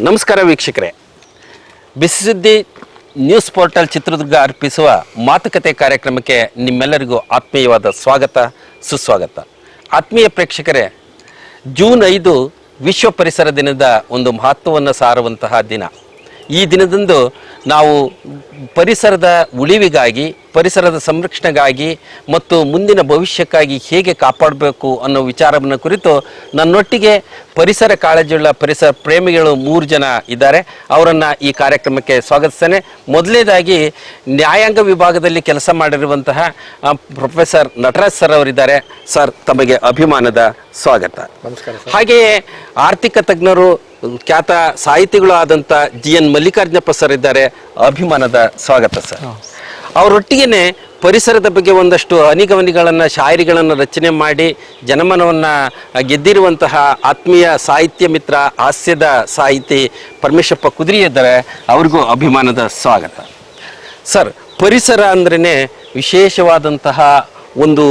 ನಮಸ್ಕಾರ ವೀಕ್ಷಕರೇ, ಬಿಸಿ ಸುದ್ದಿ ನ್ಯೂಸ್ ಪೋರ್ಟಲ್ ಚಿತ್ರದುರ್ಗ ಅರ್ಪಿಸುವ ಮಾತುಕತೆ ಕಾರ್ಯಕ್ರಮಕ್ಕೆ ನಿಮ್ಮೆಲ್ಲರಿಗೂ ಆತ್ಮೀಯವಾದ ಸ್ವಾಗತ ಸುಸ್ವಾಗತ. ಆತ್ಮೀಯ ಪ್ರೇಕ್ಷಕರೇ, ಜೂನ್ 5 ವಿಶ್ವ ಪರಿಸರ ದಿನದ ಒಂದು ಮಹತ್ವವನ್ನು ಸಾರುವಂತಹ ದಿನ. ಈ ದಿನದಂದು ನಾವು ಪರಿಸರದ ಉಳಿವಿಗಾಗಿ, ಪರಿಸರದ ಸಂರಕ್ಷಣೆಗಾಗಿ ಮತ್ತು ಮುಂದಿನ ಭವಿಷ್ಯಕ್ಕಾಗಿ ಹೇಗೆ ಕಾಪಾಡಬೇಕು ಅನ್ನೋ ವಿಚಾರವನ್ನು ಕುರಿತು ನನ್ನೊಟ್ಟಿಗೆ ಪರಿಸರ ಕಾಳಜಿಯುಳ್ಳ ಪರಿಸರ ಪ್ರೇಮಿಗಳು 3 ಜನ ಇದ್ದಾರೆ. ಅವರನ್ನು ಈ ಕಾರ್ಯಕ್ರಮಕ್ಕೆ ಸ್ವಾಗತಿಸ್ತೇನೆ. ಮೊದಲನೇದಾಗಿ ನ್ಯಾಯಾಂಗ ವಿಭಾಗದಲ್ಲಿ ಕೆಲಸ ಮಾಡಿರುವಂತಹ ಪ್ರೊಫೆಸರ್ ನಟರಾಜ್ ಸರ್ ಅವರಿದ್ದಾರೆ. ಸರ್, ತಮಗೆ ಅಭಿಮಾನದ ಸ್ವಾಗತ. ನಮಸ್ಕಾರ. ಹಾಗೆಯೇ ಆರ್ಥಿಕ ತಜ್ಞರು, ಖ್ಯಾತ ಸಾಹಿತಿಗಳು ಆದಂಥ GN ಮಲ್ಲಿಕಾರ್ಜುನಪ್ಪ ಸರ್ ಇದ್ದಾರೆ. ಅಭಿಮಾನದ ಸ್ವಾಗತ ಸರ್. ಅವರೊಟ್ಟಿಗೆ ಪರಿಸರದ ಬಗ್ಗೆ ಒಂದಷ್ಟು ಅನಿಗಮನಿಗಳನ್ನು, ಶಾಯರಿಗಳನ್ನು ರಚನೆ ಮಾಡಿ ಜನಮನವನ್ನು ಗೆದ್ದಿರುವಂತಹ ಆತ್ಮೀಯ ಸಾಹಿತ್ಯ ಮಿತ್ರ, ಹಾಸ್ಯದ ಸಾಹಿತಿ ಪರಮೇಶಪ್ಪ ಕುದುರಿ ಇದ್ದಾರೆ. ಅವ್ರಿಗೂ ಅಭಿಮಾನದ ಸ್ವಾಗತ. ಸರ್, ಪರಿಸರ ಅಂದ್ರೇ ವಿಶೇಷವಾದಂತಹ ಒಂದು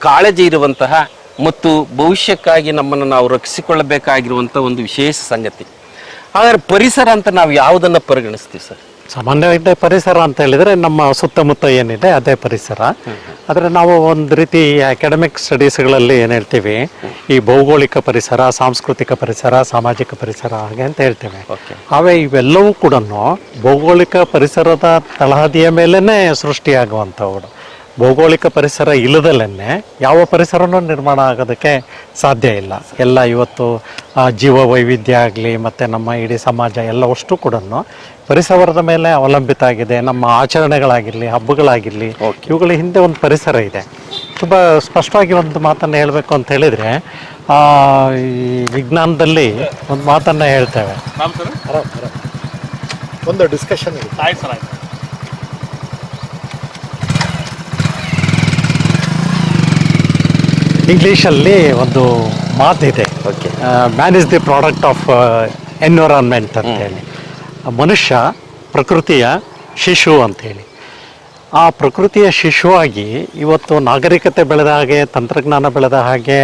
ಕಾಳಜಿ ಇರುವಂತಹ ಮತ್ತು ಭವಿಷ್ಯಕ್ಕಾಗಿ ನಮ್ಮನ್ನು ನಾವು ರಕ್ಷಿಸಿಕೊಳ್ಳಬೇಕಾಗಿರುವಂಥ ಒಂದು ವಿಶೇಷ ಸಂಗತಿ. ಹಾಗಾದ್ರೆ ಪರಿಸರ ಅಂತ ನಾವು ಯಾವುದನ್ನು ಪರಿಗಣಿಸ್ತೀವಿ ಸರ್? ಸಾಮಾನ್ಯವಾಗಿ ಪರಿಸರ ಅಂತ ಹೇಳಿದರೆ ನಮ್ಮ ಸುತ್ತಮುತ್ತ ಏನಿದೆ ಅದೇ ಪರಿಸರ. ಆದರೆ ನಾವು ಒಂದು ರೀತಿ ಅಕಾಡೆಮಿಕ್ ಸ್ಟಡೀಸ್ಗಳಲ್ಲಿ ಏನು ಹೇಳ್ತೀವಿ, ಈ ಭೌಗೋಳಿಕ ಪರಿಸರ, ಸಾಂಸ್ಕೃತಿಕ ಪರಿಸರ, ಸಾಮಾಜಿಕ ಪರಿಸರ ಹಾಗೆ ಅಂತ ಹೇಳ್ತೇವೆ. ಅವೇ ಇವೆಲ್ಲವೂ ಕೂಡ ಭೌಗೋಳಿಕ ಪರಿಸರದ ತಳಹದಿಯ ಮೇಲೇ ಸೃಷ್ಟಿಯಾಗುವಂಥವು. ಭೌಗೋಳಿಕ ಪರಿಸರ ಇಲ್ಲದಲ್ಲೇ ಯಾವ ಪರಿಸರನೂ ನಿರ್ಮಾಣ ಆಗೋದಕ್ಕೆ ಸಾಧ್ಯ ಇಲ್ಲ. ಎಲ್ಲ ಇವತ್ತು ಜೀವ ವೈವಿಧ್ಯ ಆಗಲಿ ಮತ್ತು ನಮ್ಮ ಇಡೀ ಸಮಾಜ ಎಲ್ಲವಷ್ಟು ಕೂಡ ಪರಿಸರದ ಮೇಲೆ ಅವಲಂಬಿತ ಆಗಿದೆ. ನಮ್ಮ ಆಚರಣೆಗಳಾಗಿರಲಿ, ಹಬ್ಬಗಳಾಗಿರಲಿ, ಇವುಗಳ ಹಿಂದೆ ಒಂದು ಪರಿಸರ ಇದೆ. ತುಂಬ ಸ್ಪಷ್ಟವಾಗಿ ಒಂದು ಮಾತನ್ನು ಹೇಳಬೇಕು ಅಂತ ಹೇಳಿದರೆ, ಈ ವಿಜ್ಞಾನದಲ್ಲಿ ಒಂದು ಮಾತನ್ನು ಹೇಳ್ತೇವೆ. ಒಂದು ಡಿಸ್ಕಷನ್ ಇಂಗ್ಲೀಷಲ್ಲಿ ಒಂದು ಮಾತಿದೆ, man is the product of environment ಅಂತೇಳಿ. ಮನುಷ್ಯ ಪ್ರಕೃತಿಯ ಶಿಶು ಅಂಥೇಳಿ. ಆ ಪ್ರಕೃತಿಯ ಶಿಶುವಾಗಿ ಇವತ್ತು ನಾಗರಿಕತೆ ಬೆಳೆದ ಹಾಗೆ, ತಂತ್ರಜ್ಞಾನ ಬೆಳೆದ ಹಾಗೆ,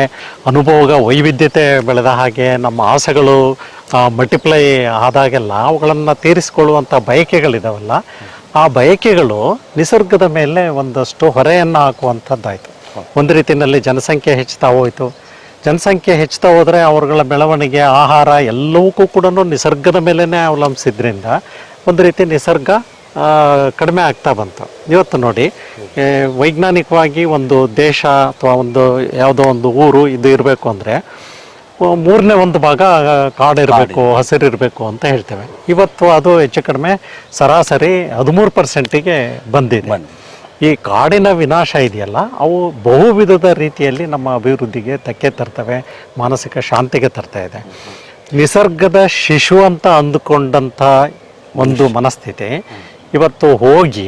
ಅನುಭವ ವೈವಿಧ್ಯತೆ ಬೆಳೆದ ಹಾಗೆ, ನಮ್ಮ ಆಸೆಗಳು ಮಲ್ಟಿಪ್ಲೈ ಆದಾಗೆಲ್ಲ ಅವುಗಳನ್ನು ತೀರಿಸಿಕೊಳ್ಳುವಂಥ ಬಯಕೆಗಳಿದಾವಲ್ಲ, ಆ ಬಯಕೆಗಳು ನಿಸರ್ಗದ ಮೇಲೆ ಒಂದಷ್ಟು ಹೊರೆಯನ್ನು ಹಾಕುವಂಥದ್ದಾಯಿತು. ಒಂದು ರೀತಿಯಲ್ಲಿ ಜನಸಂಖ್ಯೆ ಹೆಚ್ಚುತ್ತಾ ಹೋಯಿತು. ಜನಸಂಖ್ಯೆ ಹೆಚ್ಚುತ್ತಾ ಹೋದರೆ ಅವರುಗಳ ಬೆಳವಣಿಗೆ, ಆಹಾರ ಎಲ್ಲವಕ್ಕೂ ಕೂಡ ನಿಸರ್ಗದ ಮೇಲೇ ಅವಲಂಬಿಸಿದ್ರಿಂದ ಒಂದು ರೀತಿ ನಿಸರ್ಗ ಕಡಿಮೆ ಆಗ್ತಾ ಬಂತು. ಇವತ್ತು ನೋಡಿ, ವೈಜ್ಞಾನಿಕವಾಗಿ ಒಂದು ದೇಶ ಅಥವಾ ಒಂದು ಯಾವುದೋ ಒಂದು ಊರು ಇದು ಇರಬೇಕು ಅಂದರೆ 1/3 ಭಾಗ ಕಾಡಿರಬೇಕು, ಹಸಿರಿರಬೇಕು ಅಂತ ಹೇಳ್ತೇವೆ. ಇವತ್ತು ಅದು ಹೆಚ್ಚು ಕಡಿಮೆ ಸರಾಸರಿ 13%ಗೆ ಬಂದಿದೆ. ಈ ಕಾಡಿನ ವಿನಾಶ ಇದೆಯಲ್ಲ, ಅವು ಬಹುವಿಧದ ರೀತಿಯಲ್ಲಿ ನಮ್ಮ ಅಭಿವೃದ್ಧಿಗೆ ಧಕ್ಕೆ ತರ್ತವೆ, ಮಾನಸಿಕ ಶಾಂತಿಗೆ ತರ್ತಾ ಇದೆ. ನಿಸರ್ಗದ ಶಿಶು ಅಂತ ಅಂದುಕೊಂಡಂಥ ಒಂದು ಮನಸ್ಥಿತಿ ಇವತ್ತು ಹೋಗಿ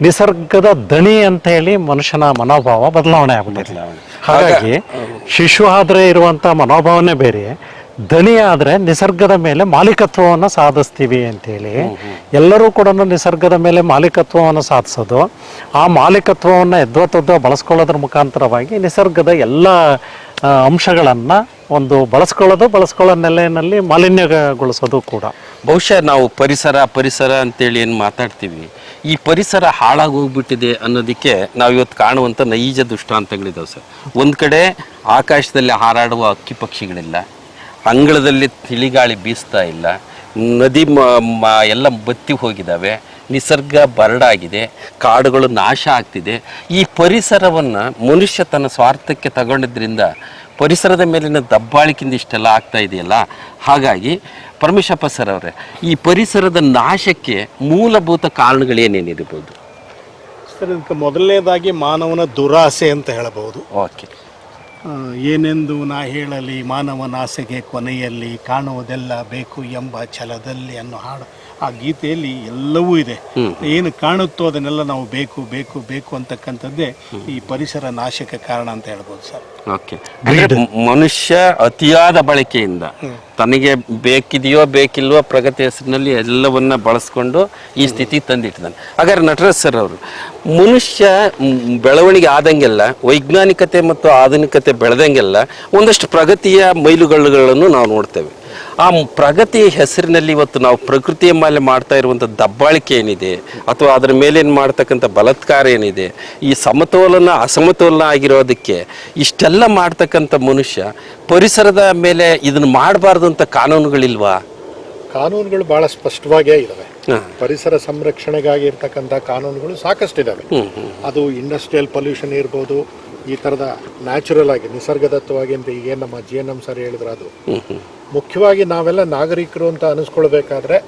ನಿಸರ್ಗದ ದಣಿ ಅಂತ ಹೇಳಿ ಮನುಷ್ಯನ ಮನೋಭಾವ ಬದಲಾವಣೆ ಆಗ್ಬಿಟ್ಟಿದೆ. ಹಾಗಾಗಿ ಶಿಶು ಆದರೆ ಇರುವಂಥ ಮನೋಭಾವನೆ ಬೇರೆ, ದನಿ ಆದರೆ ನಿಸರ್ಗದ ಮೇಲೆ ಮಾಲೀಕತ್ವವನ್ನು ಸಾಧಿಸ್ತೀವಿ ಅಂಥೇಳಿ ಎಲ್ಲರೂ ಕೂಡ ನಿಸರ್ಗದ ಮೇಲೆ ಮಾಲೀಕತ್ವವನ್ನು ಸಾಧಿಸೋದು, ಆ ಮಾಲೀಕತ್ವವನ್ನು ಯದ್ವತ್ತದ್ವ ಬಳಸ್ಕೊಳ್ಳೋದ್ರ ಮುಖಾಂತರವಾಗಿ ನಿಸರ್ಗದ ಎಲ್ಲ ಅಂಶಗಳನ್ನು ಒಂದು ಬಳಸ್ಕೊಳ್ಳೋ ನೆಲೆಯಲ್ಲಿ ಮಾಲಿನ್ಯಗೊಳಿಸೋದು ಕೂಡ. ಬಹುಶಃ ನಾವು ಪರಿಸರ ಅಂತೇಳಿ ಏನು ಮಾತಾಡ್ತೀವಿ, ಈ ಪರಿಸರ ಹಾಳಾಗಿ ಹೋಗ್ಬಿಟ್ಟಿದೆ ಅನ್ನೋದಕ್ಕೆ ನಾವು ಇವತ್ತು ಕಾಣುವಂಥ ನೈಜ ದೃಷ್ಟಾಂತಗಳಿದಾವೆ ಸರ್. ಒಂದು ಕಡೆ ಆಕಾಶದಲ್ಲಿ ಹಾರಾಡುವ ಹಕ್ಕಿ ಪಕ್ಷಿಗಳಿಲ್ಲ, ಅಂಗಳದಲ್ಲಿ ತಿಳಿಗಾಳಿ ಬೀಸ್ತಾ ಇಲ್ಲ, ನದಿ ಎಲ್ಲ ಬತ್ತಿ ಹೋಗಿದ್ದಾವೆ, ನಿಸರ್ಗ ಬರಡಾಗಿದೆ, ಕಾಡುಗಳು ನಾಶ ಆಗ್ತಿದೆ. ಈ ಪರಿಸರವನ್ನು ಮನುಷ್ಯ ತನ್ನ ಸ್ವಾರ್ಥಕ್ಕೆ ತಗೊಂಡಿದ್ದರಿಂದ ಪರಿಸರದ ಮೇಲಿನ ದಬ್ಬಾಳಿಕೆಯಿಂದ ಇಷ್ಟೆಲ್ಲ ಆಗ್ತಾ ಇದೆಯಲ್ಲ. ಹಾಗಾಗಿ ಪರಮೇಶಪ್ಪ ಸರ್ ಅವರೇ, ಈ ಪರಿಸರದ ನಾಶಕ್ಕೆ ಮೂಲಭೂತ ಕಾರಣಗಳೇನೇನಿರ್ಬೋದು ಸರ್? ಇದಕ್ಕೆ ಮೊದಲನೇದಾಗಿ ಮಾನವನ ದುರಾಸೆ ಅಂತ ಹೇಳಬಹುದು. ಓಕೆ. ಏನೆಂದು ನಾ ಹೇಳಲಿ ಮಾನವನ ಆಸೆಗೆ ಕೊನೆಯಲ್ಲಿ ಕಾಣುವುದೆಲ್ಲ ಬೇಕು ಎಂಬ ಛಲದಲ್ಲಿ ಅನ್ನೋ ಹಾಡು, ಆ ಗೀತೆಯಲ್ಲಿ ಎಲ್ಲವೂ ಇದೆ. ಏನು ಕಾಣುತ್ತೋ ಅದನ್ನೆಲ್ಲ ನಾವು ಬೇಕು ಬೇಕು ಬೇಕು ಅಂತಕ್ಕಂಥದ್ದೇ ಈ ಪರಿಸರ ನಾಶಕ್ಕೆ ಕಾರಣ ಅಂತ ಹೇಳ್ಬೋದು ಸರ್. ಓಕೆ. ಮನುಷ್ಯ ಅತಿಯಾದ ಬಳಕೆಯಿಂದ ತನಗೆ ಬೇಕಿದೆಯೋ ಬೇಕಿಲ್ವೋ ಪ್ರಗತಿ ಹೆಸರಿನಲ್ಲಿ ಎಲ್ಲವನ್ನ ಬಳಸ್ಕೊಂಡು ಈ ಸ್ಥಿತಿ ತಂದಿಟ್ಟಿದ್ದಾನೆ. ಹಾಗಾದ್ರೆ ನಟರಾಜ್ ಸರ್ ಅವರು, ಮನುಷ್ಯ ಬೆಳವಣಿಗೆ ಆದಂಗೆಲ್ಲ, ವೈಜ್ಞಾನಿಕತೆ ಮತ್ತು ಆಧುನಿಕತೆ ಬೆಳೆದಂಗೆಲ್ಲ ಒಂದಷ್ಟು ಪ್ರಗತಿಯ ಮೈಲುಗಲ್ಲುಗಳನ್ನು ನಾವು ನೋಡ್ತೇವೆ. ಆ ಪ್ರಗತಿ ಹೆಸರಿನಲ್ಲಿ ಇವತ್ತು ನಾವು ಪ್ರಕೃತಿಯ ಮೇಲೆ ಮಾಡ್ತಾ ಇರುವಂಥ ದಬ್ಬಾಳಿಕೆ ಏನಿದೆ ಅಥವಾ ಅದರ ಮೇಲೇನು ಮಾಡ್ತಕ್ಕಂಥ ಬಲಾತ್ಕಾರ ಏನಿದೆ, ಈ ಸಮತೋಲನ ಅಸಮತೋಲನ ಆಗಿರೋದಕ್ಕೆ ಇಷ್ಟೆಲ್ಲ ಮಾಡ್ತಕ್ಕಂಥ ಮನುಷ್ಯ ಪರಿಸರದ ಮೇಲೆ ಇದನ್ನು ಮಾಡಬಾರ್ದು ಅಂತ ಕಾನೂನುಗಳಿಲ್ವಾ? ಕಾನೂನುಗಳು ಬಹಳ ಸ್ಪಷ್ಟವಾಗೇ ಇದಾವೆ. ಪರಿಸರ ಸಂರಕ್ಷಣೆಗಾಗಿ ಇರ್ತಕ್ಕಂಥ ಕಾನೂನುಗಳು ಸಾಕಷ್ಟಿದಾವೆ. ಅದು ಇಂಡಸ್ಟ್ರಿಯಲ್ ಪೊಲ್ಯೂಷನ್ ಇರ್ಬೋದು, ಈ ಥರದ ನ್ಯಾಚುರಲ್ ಆಗಿ ನಿಸರ್ಗದತ್ತವಾಗಿ ಅಂತ ಈಗೇನು ನಮ್ಮ GNM ಸರ್ ಹೇಳಿದ್ರು ಅದು. ಮುಖ್ಯವಾಗಿ ನಾವೆಲ್ಲ ನಾಗರಿಕರು ಅಂತ ಅನಿಸ್ಕೊಳ್ಬೇಕಾದ್ರೆ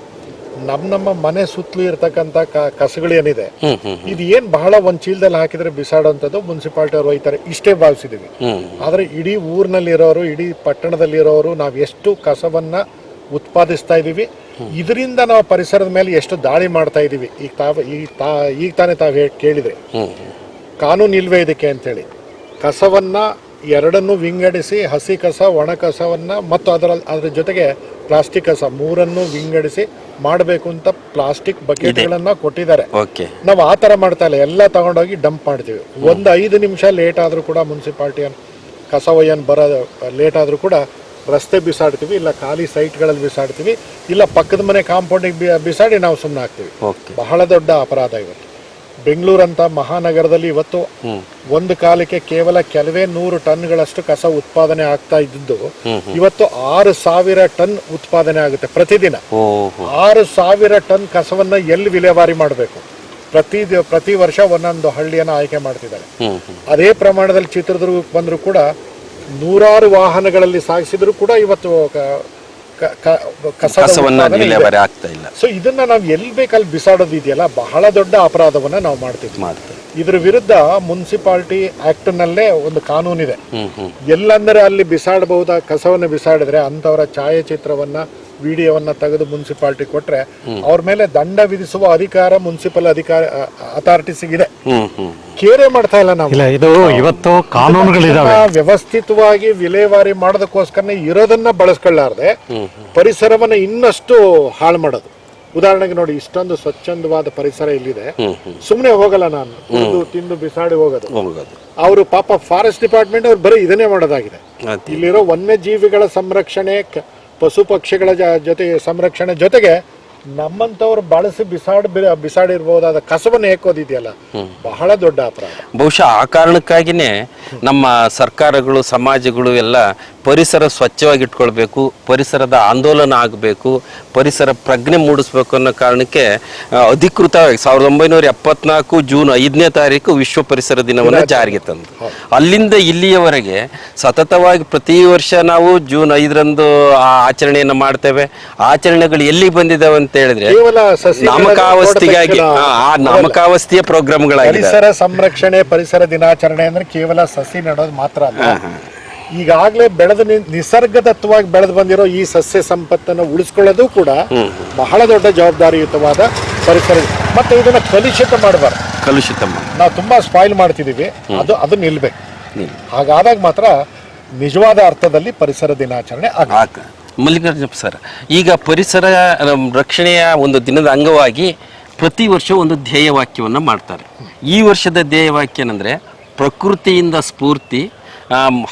ನಮ್ಮ ಮನೆ ಸುತ್ತಲೂ ಇರ್ತಕ್ಕಂಥ ಕಸಗಳೇನಿದೆ ಇದು ಏನ್ ಬಹಳ ಒಂದ್ ಚೀಲದಲ್ಲಿ ಹಾಕಿದ್ರೆ ಬಿಸಾಡೋಂಥದ್ದು ಮುನ್ಸಿಪಾಲ್ಟಿ ಅವ್ರು ಒಯ್ತಾರೆ ಇಷ್ಟೇ ಭಾವಿಸಿದೀವಿ. ಆದ್ರೆ ಇಡೀ ಊರಿನಲ್ಲಿರೋರು, ಇಡೀ ಪಟ್ಟಣದಲ್ಲಿರೋರು ನಾವು ಎಷ್ಟು ಕಸವನ್ನ ಉತ್ಪಾದಿಸ್ತಾ ಇದೀವಿ, ಇದರಿಂದ ನಾವು ಪರಿಸರದ ಮೇಲೆ ಎಷ್ಟು ದಾಳಿ ಮಾಡ್ತಾ ಇದೀವಿ. ಈಗ ತಾನೇ ತಾವು ಕೇಳಿದ್ರೆ ಕಾನೂನು ಇಲ್ವೇ ಇದಕ್ಕೆ ಅಂತೇಳಿ ಕಸವನ್ನ ಎರಡನ್ನು ವಿಂಗಡಿಸಿ, ಹಸಿ ಕಸ, ಒಣ ಕಸವನ್ನ ಮತ್ತು ಅದರ ಜೊತೆಗೆ ಪ್ಲಾಸ್ಟಿಕ್ ಕಸ ಮೂರನ್ನು ವಿಂಗಡಿಸಿ ಮಾಡಬೇಕು ಅಂತ ಪ್ಲಾಸ್ಟಿಕ್ ಬಕೆಟ್ಗಳನ್ನ ಕೊಟ್ಟಿದ್ದಾರೆ. ನಾವು ಆ ತರ ಮಾಡ್ತಾ ಇಲ್ಲ, ಎಲ್ಲ ತಗೊಂಡೋಗಿ ಡಂಪ್ ಮಾಡ್ತೀವಿ. ಒಂದು 5 ನಿಮಿಷ ಲೇಟ್ ಆದ್ರೂ ಕೂಡ ಮುನ್ಸಿಪಾಲ್ಟಿ ಕಸ ಒಯ್ಯನ್ ಬರೋ ಲೇಟ್ ಆದ್ರೂ ಕೂಡ ರಸ್ತೆ ಬಿಸಾಡ್ತೀವಿ, ಇಲ್ಲ ಖಾಲಿ ಸೈಟ್ಗಳಲ್ಲಿ ಬಿಸಾಡ್ತೀವಿ, ಇಲ್ಲ ಪಕ್ಕದ ಮನೆ ಕಾಂಪೌಂಡಿಗೆ ಬಿಸಾಡಿ ನಾವು ಸುಮ್ಮನೆ ಹಾಕ್ತೀವಿ. ಬಹಳ ದೊಡ್ಡ ಅಪರಾಧ ಇವತ್ತು. ಬೆಂಗಳೂರಂತ ಮಹಾನಗರದಲ್ಲಿ ಇವತ್ತು ಒಂದು ಕಾಲಕ್ಕೆ ಕೇವಲ ಕೆಲವೇ 100 ಟನ್ಗಳಷ್ಟು ಕಸ ಉತ್ಪಾದನೆ ಆಗ್ತಾ ಇದ್ದು ಇವತ್ತು 6,000 ಟನ್ ಉತ್ಪಾದನೆ ಆಗುತ್ತೆ ಪ್ರತಿದಿನ. 6,000 ಟನ್ ಕಸವನ್ನ ಎಲ್ಲಿ ವಿಲೇವಾರಿ ಮಾಡಬೇಕು? ಪ್ರತಿ ವರ್ಷ ಒಂದೊಂದು ಹಳ್ಳಿಯನ್ನ ಆಯ್ಕೆ ಮಾಡ್ತಿದ್ದಾರೆ. ಅದೇ ಪ್ರಮಾಣದಲ್ಲಿ ಚಿತ್ರದುರ್ಗಕ್ಕೆ ಬಂದ್ರು ಕೂಡ 100 ವಾಹನಗಳಲ್ಲಿ ಸಾಗಿಸಿದ್ರು ಕೂಡ ಇವತ್ತು ವಿಲೇವಾರಿ ಆಗ್ತಾ ಇಲ್ಲ. ಸೊ ಇದನ್ನ ನಾವು ಎಲ್ಲಿ ಬೇಕಲ್ಲಿ ಬಿಸಾಡೋದು ಇದೆಯಲ್ಲ, ಬಹಳ ದೊಡ್ಡ ಅಪರಾಧವನ್ನ ನಾವು ಮಾಡ್ತೀವಿ. ಇದ್ರ ವಿರುದ್ಧ ಮುನ್ಸಿಪಾಲ್ಟಿ ಆಕ್ಟ್ ನಲ್ಲೇ ಒಂದು ಕಾನೂನಿದೆ. ಎಲ್ಲಂದ್ರೆ ಅಲ್ಲಿ ಬಿಸಾಡಬಹುದ ಕಸವನ್ನ ಬಿಸಾಡಿದ್ರೆ ಅಂತವರ ಛಾಯಾಚಿತ್ರವನ್ನ, ವಿಡಿಯೋವನ್ನ ತೆಗೆದು ಮುನ್ಸಿಪಾಲ್ಟಿ ಕೊಟ್ರೆ ಅವ್ರ ಮೇಲೆ ದಂಡ ವಿಧಿಸುವ ಅಧಿಕಾರ ಮುನ್ಸಿಪಲ್ ಅಥಾರಿಟೀಸ್ಗಿದೆ. ಕೇರೆ ಮಾಡ್ತಾ ಇಲ್ಲ ನಾವು. ಇದು ಇವತ್ತು ಕಾನೂನುಗಳಿದಾವೆ. ವ್ಯವಸ್ಥಿತವಾಗಿ ವಿಲೇವಾರಿ ಮಾಡೋದಕ್ಕೋಸ್ಕರ ಇರೋದನ್ನ ಬಳಸ್ಕೊಳ್ಳಾರ್ದೆ ಪರಿಸರವನ್ನ ಇನ್ನಷ್ಟು ಹಾಳು ಮಾಡೋದು. ಉದಾಹರಣೆಗೆ ನೋಡಿ, ಇಷ್ಟೊಂದು ಸ್ವಚ್ಛಂದವಾದ ಪರಿಸರ ಇಲ್ಲಿದೆ, ಸುಮ್ನೆ ಹೋಗಲ್ಲ ನಾನು, ತಿಂದು ಬಿಸಾಡಿ ಹೋಗೋದು. ಅವರು ಪಾಪ ಫಾರೆಸ್ಟ್ ಡಿಪಾರ್ಟ್ಮೆಂಟ್ ಅವ್ರು ಬರೀ ಇದನ್ನೇ ಮಾಡೋದಾಗಿದೆ. ಇಲ್ಲಿರೋ ವನ್ಯಜೀವಿಗಳ ಸಂರಕ್ಷಣೆ, ಪಶು ಪಕ್ಷಿಗಳ ಜೊತೆ ಸಂರಕ್ಷಣೆ ಜೊತೆಗೆ ನಮ್ಮಂತವ್ರು ಬಳಸಿ ಬಿಸಾಡಿರ್ಬಹುದಾದ ಕಸವನ್ನು ಹೇಕೋದಿದೆಯಲ್ಲ, ಬಹಳ ದೊಡ್ಡ ಅಪರಾಧ. ಬಹುಶಃ ಆ ಕಾರಣಕ್ಕಾಗಿನೇ ನಮ್ಮ ಸರ್ಕಾರಗಳು, ಸಮಾಜಗಳು ಎಲ್ಲ ಪರಿಸರ ಸ್ವಚ್ಛವಾಗಿ ಇಟ್ಕೊಳ್ಬೇಕು, ಪರಿಸರದ ಆಂದೋಲನ ಆಗಬೇಕು, ಪರಿಸರ ಪ್ರಜ್ಞೆ ಮೂಡಿಸ್ಬೇಕು ಅನ್ನೋ ಕಾರಣಕ್ಕೆ ಅಧಿಕೃತವಾಗಿ 1974 ಜೂನ್ 5ನೇ ತಾರೀಕು ವಿಶ್ವ ಪರಿಸರ ದಿನವನ್ನು ಜಾರಿಗೆ ತಂದು ಅಲ್ಲಿಂದ ಇಲ್ಲಿಯವರೆಗೆ ಸತತವಾಗಿ ಪ್ರತಿ ವರ್ಷ ನಾವು ಜೂನ್ 5ರಂದು ಆಚರಣೆಯನ್ನು ಮಾಡ್ತೇವೆ. ಆಚರಣೆಗಳು ಎಲ್ಲಿ ಬಂದಿದ್ದಾವೆ ಅಂತ ಹೇಳಿದ್ರೆ ನಾಮಕಾವಸ್ತಿಗಾಗಿ ನಾಮಕಾವಸ್ತಿಯ ಪ್ರೋಗ್ರಾಮ್ಗಳಾಗಿದೆ. ಪರಿಸರ ಸಂರಕ್ಷಣೆ, ಪರಿಸರ ದಿನಾಚರಣೆ ಅಂದ್ರೆ ಕೇವಲ ಸಸಿ ನೆಡೋದು ಮಾತ್ರ ಅಲ್ಲ. ಈಗಾಗಲೇ ನಿಸರ್ಗದತ್ತವಾಗಿ ಬೆಳೆದು ಬಂದಿರೋ ಈ ಸಸ್ಯ ಸಂಪತ್ತನ್ನು ಉಳಿಸ್ಕೊಳ್ಳೋದು ಕೂಡ ಬಹಳ ದೊಡ್ಡ ಜವಾಬ್ದಾರಿಯುತವಾದ ಪರಿಸರ. ಮತ್ತೆ ಇದನ್ನ ಕಲುಷಿತ ಮಾಡಬಾರ್ದು. ನಾವು ತುಂಬಾ ಸ್ಪಾಯ್ಲ್ ಮಾಡ್ತಿದೀವಿ, ಅದು ನಿಲ್ಬೇಕು. ಹಾಗಾದಾಗ ಮಾತ್ರ ನಿಜವಾದ ಅರ್ಥದಲ್ಲಿ ಪರಿಸರ ದಿನಾಚರಣೆ ಮಲ್ಲಿಕಾರ್ಜುನ ಸರ್, ಈಗ ಪರಿಸರ ರಕ್ಷಣೆಯ ಒಂದು ದಿನದ ಅಂಗವಾಗಿ ಪ್ರತಿ ವರ್ಷ ಒಂದು ಧ್ಯೇಯವಾಕ್ಯವನ್ನು ಮಾಡ್ತಾರೆ. ಈ ವರ್ಷದ ಧ್ಯೇಯವಾಕ್ಯ ಏನಂದರೆ ಪ್ರಕೃತಿಯಿಂದ ಸ್ಫೂರ್ತಿ,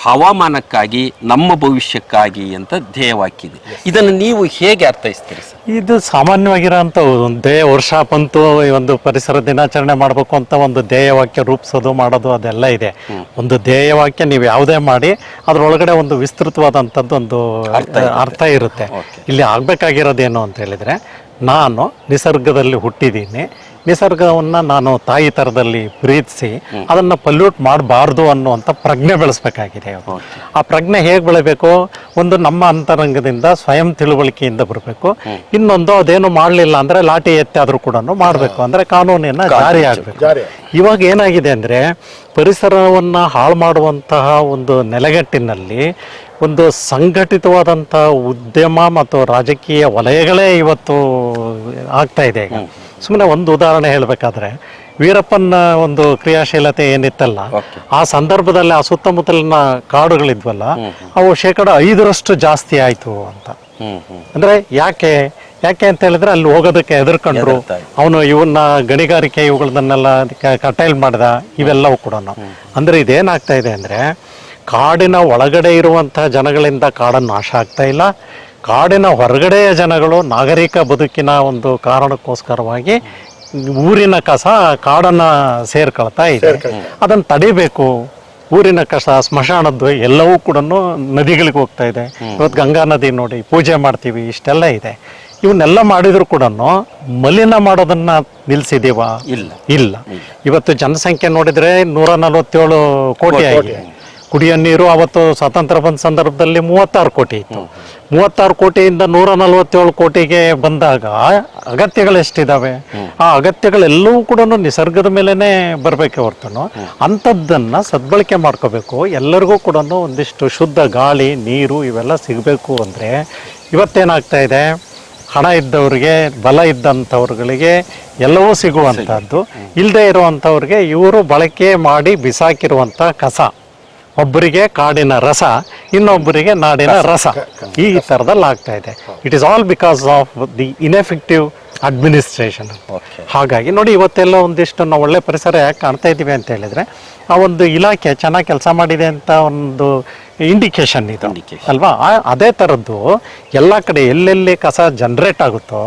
ಹವಾಮಾನಕ್ಕಾಗಿ, ನಮ್ಮ ಭವಿಷ್ಯಕ್ಕಾಗಿ ಅಂತ ಧ್ಯೇಯವಾಕ್ಯ ಇದೆ. ಇದನ್ನು ನೀವು ಹೇಗೆ ಅರ್ಥೈಸ್ತೀರಿ ಸರ್? ಇದು ಸಾಮಾನ್ಯವಾಗಿರೋಂಥ ಒಂದು ವರ್ಷ ಬಂತು, ಒಂದು ಪರಿಸರ ದಿನಾಚರಣೆ ಮಾಡಬೇಕು ಅಂತ ಒಂದು ಧ್ಯೇಯವಾಕ್ಯ ರೂಪಿಸೋದು ಮಾಡೋದು ಅದೆಲ್ಲ ಇದೆ. ಒಂದು ಧ್ಯೇಯವಾಕ್ಯ ನೀವು ಯಾವುದೇ ಮಾಡಿ ಅದರೊಳಗಡೆ ಒಂದು ವಿಸ್ತೃತವಾದಂಥದ್ದು ಒಂದು ಅರ್ಥ ಇರುತ್ತೆ. ಇಲ್ಲಿ ಆಗಬೇಕಾಗಿರೋದೇನು ಅಂತ ಹೇಳಿದರೆ, ನಾನು ನಿಸರ್ಗದಲ್ಲಿ ಹುಟ್ಟಿದ್ದೀನಿ, ನಿಸರ್ಗವನ್ನು ನಾನು ತಾಯಿ ಥರದಲ್ಲಿ ಪ್ರೀತಿಸಿ ಅದನ್ನು ಪಲ್ಯೂಟ್ ಮಾಡಬಾರ್ದು ಅನ್ನುವಂಥ ಪ್ರಜ್ಞೆ ಬೆಳೆಸ್ಬೇಕಾಗಿದೆ. ಆ ಪ್ರಜ್ಞೆ ಹೇಗೆ ಬೆಳಿಬೇಕು? ಒಂದು ನಮ್ಮ ಅಂತರಂಗದಿಂದ ಸ್ವಯಂ ತಿಳುವಳಿಕೆಯಿಂದ ಬರಬೇಕು. ಇನ್ನೊಂದು ಅದೇನು ಮಾಡಲಿಲ್ಲ ಅಂದರೆ ಲಾಠಿ ಎತ್ತಿ ಆದರೂ ಕೂಡ ಮಾಡಬೇಕು, ಅಂದರೆ ಕಾನೂನಿನ ಜಾರಿ ಆಗಬೇಕು. ಇವಾಗ ಏನಾಗಿದೆ ಅಂದರೆ, ಪರಿಸರವನ್ನು ಹಾಳು ಮಾಡುವಂತಹ ಒಂದು ನೆಲೆಗಟ್ಟಿನಲ್ಲಿ ಒಂದು ಸಂಘಟಿತವಾದಂಥ ಉದ್ಯಮ ಮತ್ತು ರಾಜಕೀಯ ವಲಯಗಳೇ ಇವತ್ತು ಆಗ್ತಾ ಇದೆ. ಈಗ ಸುಮ್ಮನೆ ಒಂದು ಉದಾಹರಣೆ ಹೇಳಬೇಕಾದ್ರೆ, ವೀರಪ್ಪನ ಒಂದು ಕ್ರಿಯಾಶೀಲತೆ ಏನಿತ್ತಲ್ಲ, ಆ ಸಂದರ್ಭದಲ್ಲಿ ಆ ಸುತ್ತಮುತ್ತಲಿನ ಕಾಡುಗಳಿದ್ವಲ್ಲ, ಅವು 5% ಜಾಸ್ತಿ ಆಯಿತು ಅಂತ. ಅಂದರೆ ಯಾಕೆ ಅಂತ ಹೇಳಿದ್ರೆ, ಅಲ್ಲಿ ಹೋಗೋದಕ್ಕೆ ಹೆದರ್ಕೊಂಡ್ರು, ಅವನು ಇವನ್ನ ಗಣಿಗಾರಿಕೆ ಇವುಗಳನ್ನೆಲ್ಲ ಕಟೈಲ್ ಮಾಡ್ದ, ಇವೆಲ್ಲವೂ ಕೂಡ. ಅಂದರೆ ಇದೇನಾಗ್ತಾ ಇದೆ ಅಂದರೆ, ಕಾಡಿನ ಒಳಗಡೆ ಇರುವಂಥ ಜನಗಳಿಂದ ಕಾಡನ್ನು ನಾಶ ಆಗ್ತಾ ಇಲ್ಲ, ಕಾಡಿನ ಹೊರಗಡೆಯ ಜನಗಳು ನಾಗರಿಕ ಬದುಕಿನ ಒಂದು ಕಾರಣಕ್ಕೋಸ್ಕರವಾಗಿ ಊರಿನ ಕಸ ಕಾಡನ್ನ ಸೇರ್ಕೊಳ್ತಾ ಇದೆ. ಅದನ್ನು ತಡಿಬೇಕು. ಊರಿನ ಕಸ, ಸ್ಮಶಾನದ್ದು ಎಲ್ಲವೂ ಕೂಡ ನದಿಗಳಿಗೆ ಹೋಗ್ತಾ ಇದೆ. ಇವತ್ತು ಗಂಗಾ ನದಿ ನೋಡಿ, ಪೂಜೆ ಮಾಡ್ತೀವಿ, ಇಷ್ಟೆಲ್ಲ ಇದೆ. ಇವನ್ನೆಲ್ಲ ಮಾಡಿದ್ರು ಕೂಡ ಮಲಿನ ಮಾಡೋದನ್ನ ನಿಲ್ಸಿದೀವ? ಇಲ್ಲ. ಇವತ್ತು ಜನಸಂಖ್ಯೆ ನೋಡಿದ್ರೆ 147 ಕೋಟಿ ಆಗಿದೆ. ಕುಡಿಯೋ ನೀರು ಅವತ್ತು ಸ್ವಾತಂತ್ರ್ಯ ಬಂದ ಸಂದರ್ಭದಲ್ಲಿ 36 ಕೋಟಿ ಇತ್ತು. 36 ಕೋಟಿಯಿಂದ 147 ಕೋಟಿಗೆ ಬಂದಾಗ ಅಗತ್ಯಗಳು ಎಷ್ಟಿದಾವೆ? ಆ ಅಗತ್ಯಗಳೆಲ್ಲವೂ ಕೂಡ ನಿಸರ್ಗದ ಮೇಲೇನೆ ಬರಬೇಕೆ ಹೊರತುನು ಅಂಥದ್ದನ್ನು ಸದ್ಬಳಕೆ ಮಾಡ್ಕೋಬೇಕು. ಎಲ್ಲರಿಗೂ ಕೂಡ ಒಂದಿಷ್ಟು ಶುದ್ಧ ಗಾಳಿ, ನೀರು ಇವೆಲ್ಲ ಸಿಗಬೇಕು ಅಂದರೆ ಇವತ್ತೇನಾಗ್ತಾ ಇದೆ, ಹಣ ಇದ್ದವ್ರಿಗೆ, ಬಲ ಇದ್ದಂಥವ್ರುಗಳಿಗೆ ಎಲ್ಲವೂ ಸಿಗುವಂಥದ್ದು, ಇಲ್ಲದೆ ಇರುವಂಥವ್ರಿಗೆ ಇವರು ಬಳಕೆ ಮಾಡಿ ಬಿಸಾಕಿರುವಂಥ ಕಸ, ಒಬ್ಬರಿಗೆ ಕಾಡಿನ ರಸ, ಇನ್ನೊಬ್ಬರಿಗೆ ನಾಡಿನ ರಸ, ಈ ಥರದಲ್ಲಿ ಆಗ್ತಾ ಇದೆ. It is all because of the ineffective administration. ಹಾಗಾಗಿ ನೋಡಿ, ಇವತ್ತೆಲ್ಲ ಒಂದಿಷ್ಟು ನಾವು ಒಳ್ಳೆ ಪರಿಸರ ಯಾಕೆ ಕಾಣ್ತಾ ಇದ್ದೀವಿ ಅಂತ ಹೇಳಿದ್ರೆ, ಆ ಒಂದು ಇಲಾಖೆ ಚೆನ್ನಾಗಿ ಕೆಲಸ ಮಾಡಿದೆ ಅಂತ ಒಂದು ಇಂಡಿಕೇಶನ್ ಇದು ಅಲ್ವಾ? ಅದೇ ಥರದ್ದು ಎಲ್ಲ ಕಡೆ ಎಲ್ಲೆಲ್ಲಿ ಕಸ ಜನ್ರೇಟ್ ಆಗುತ್ತೋ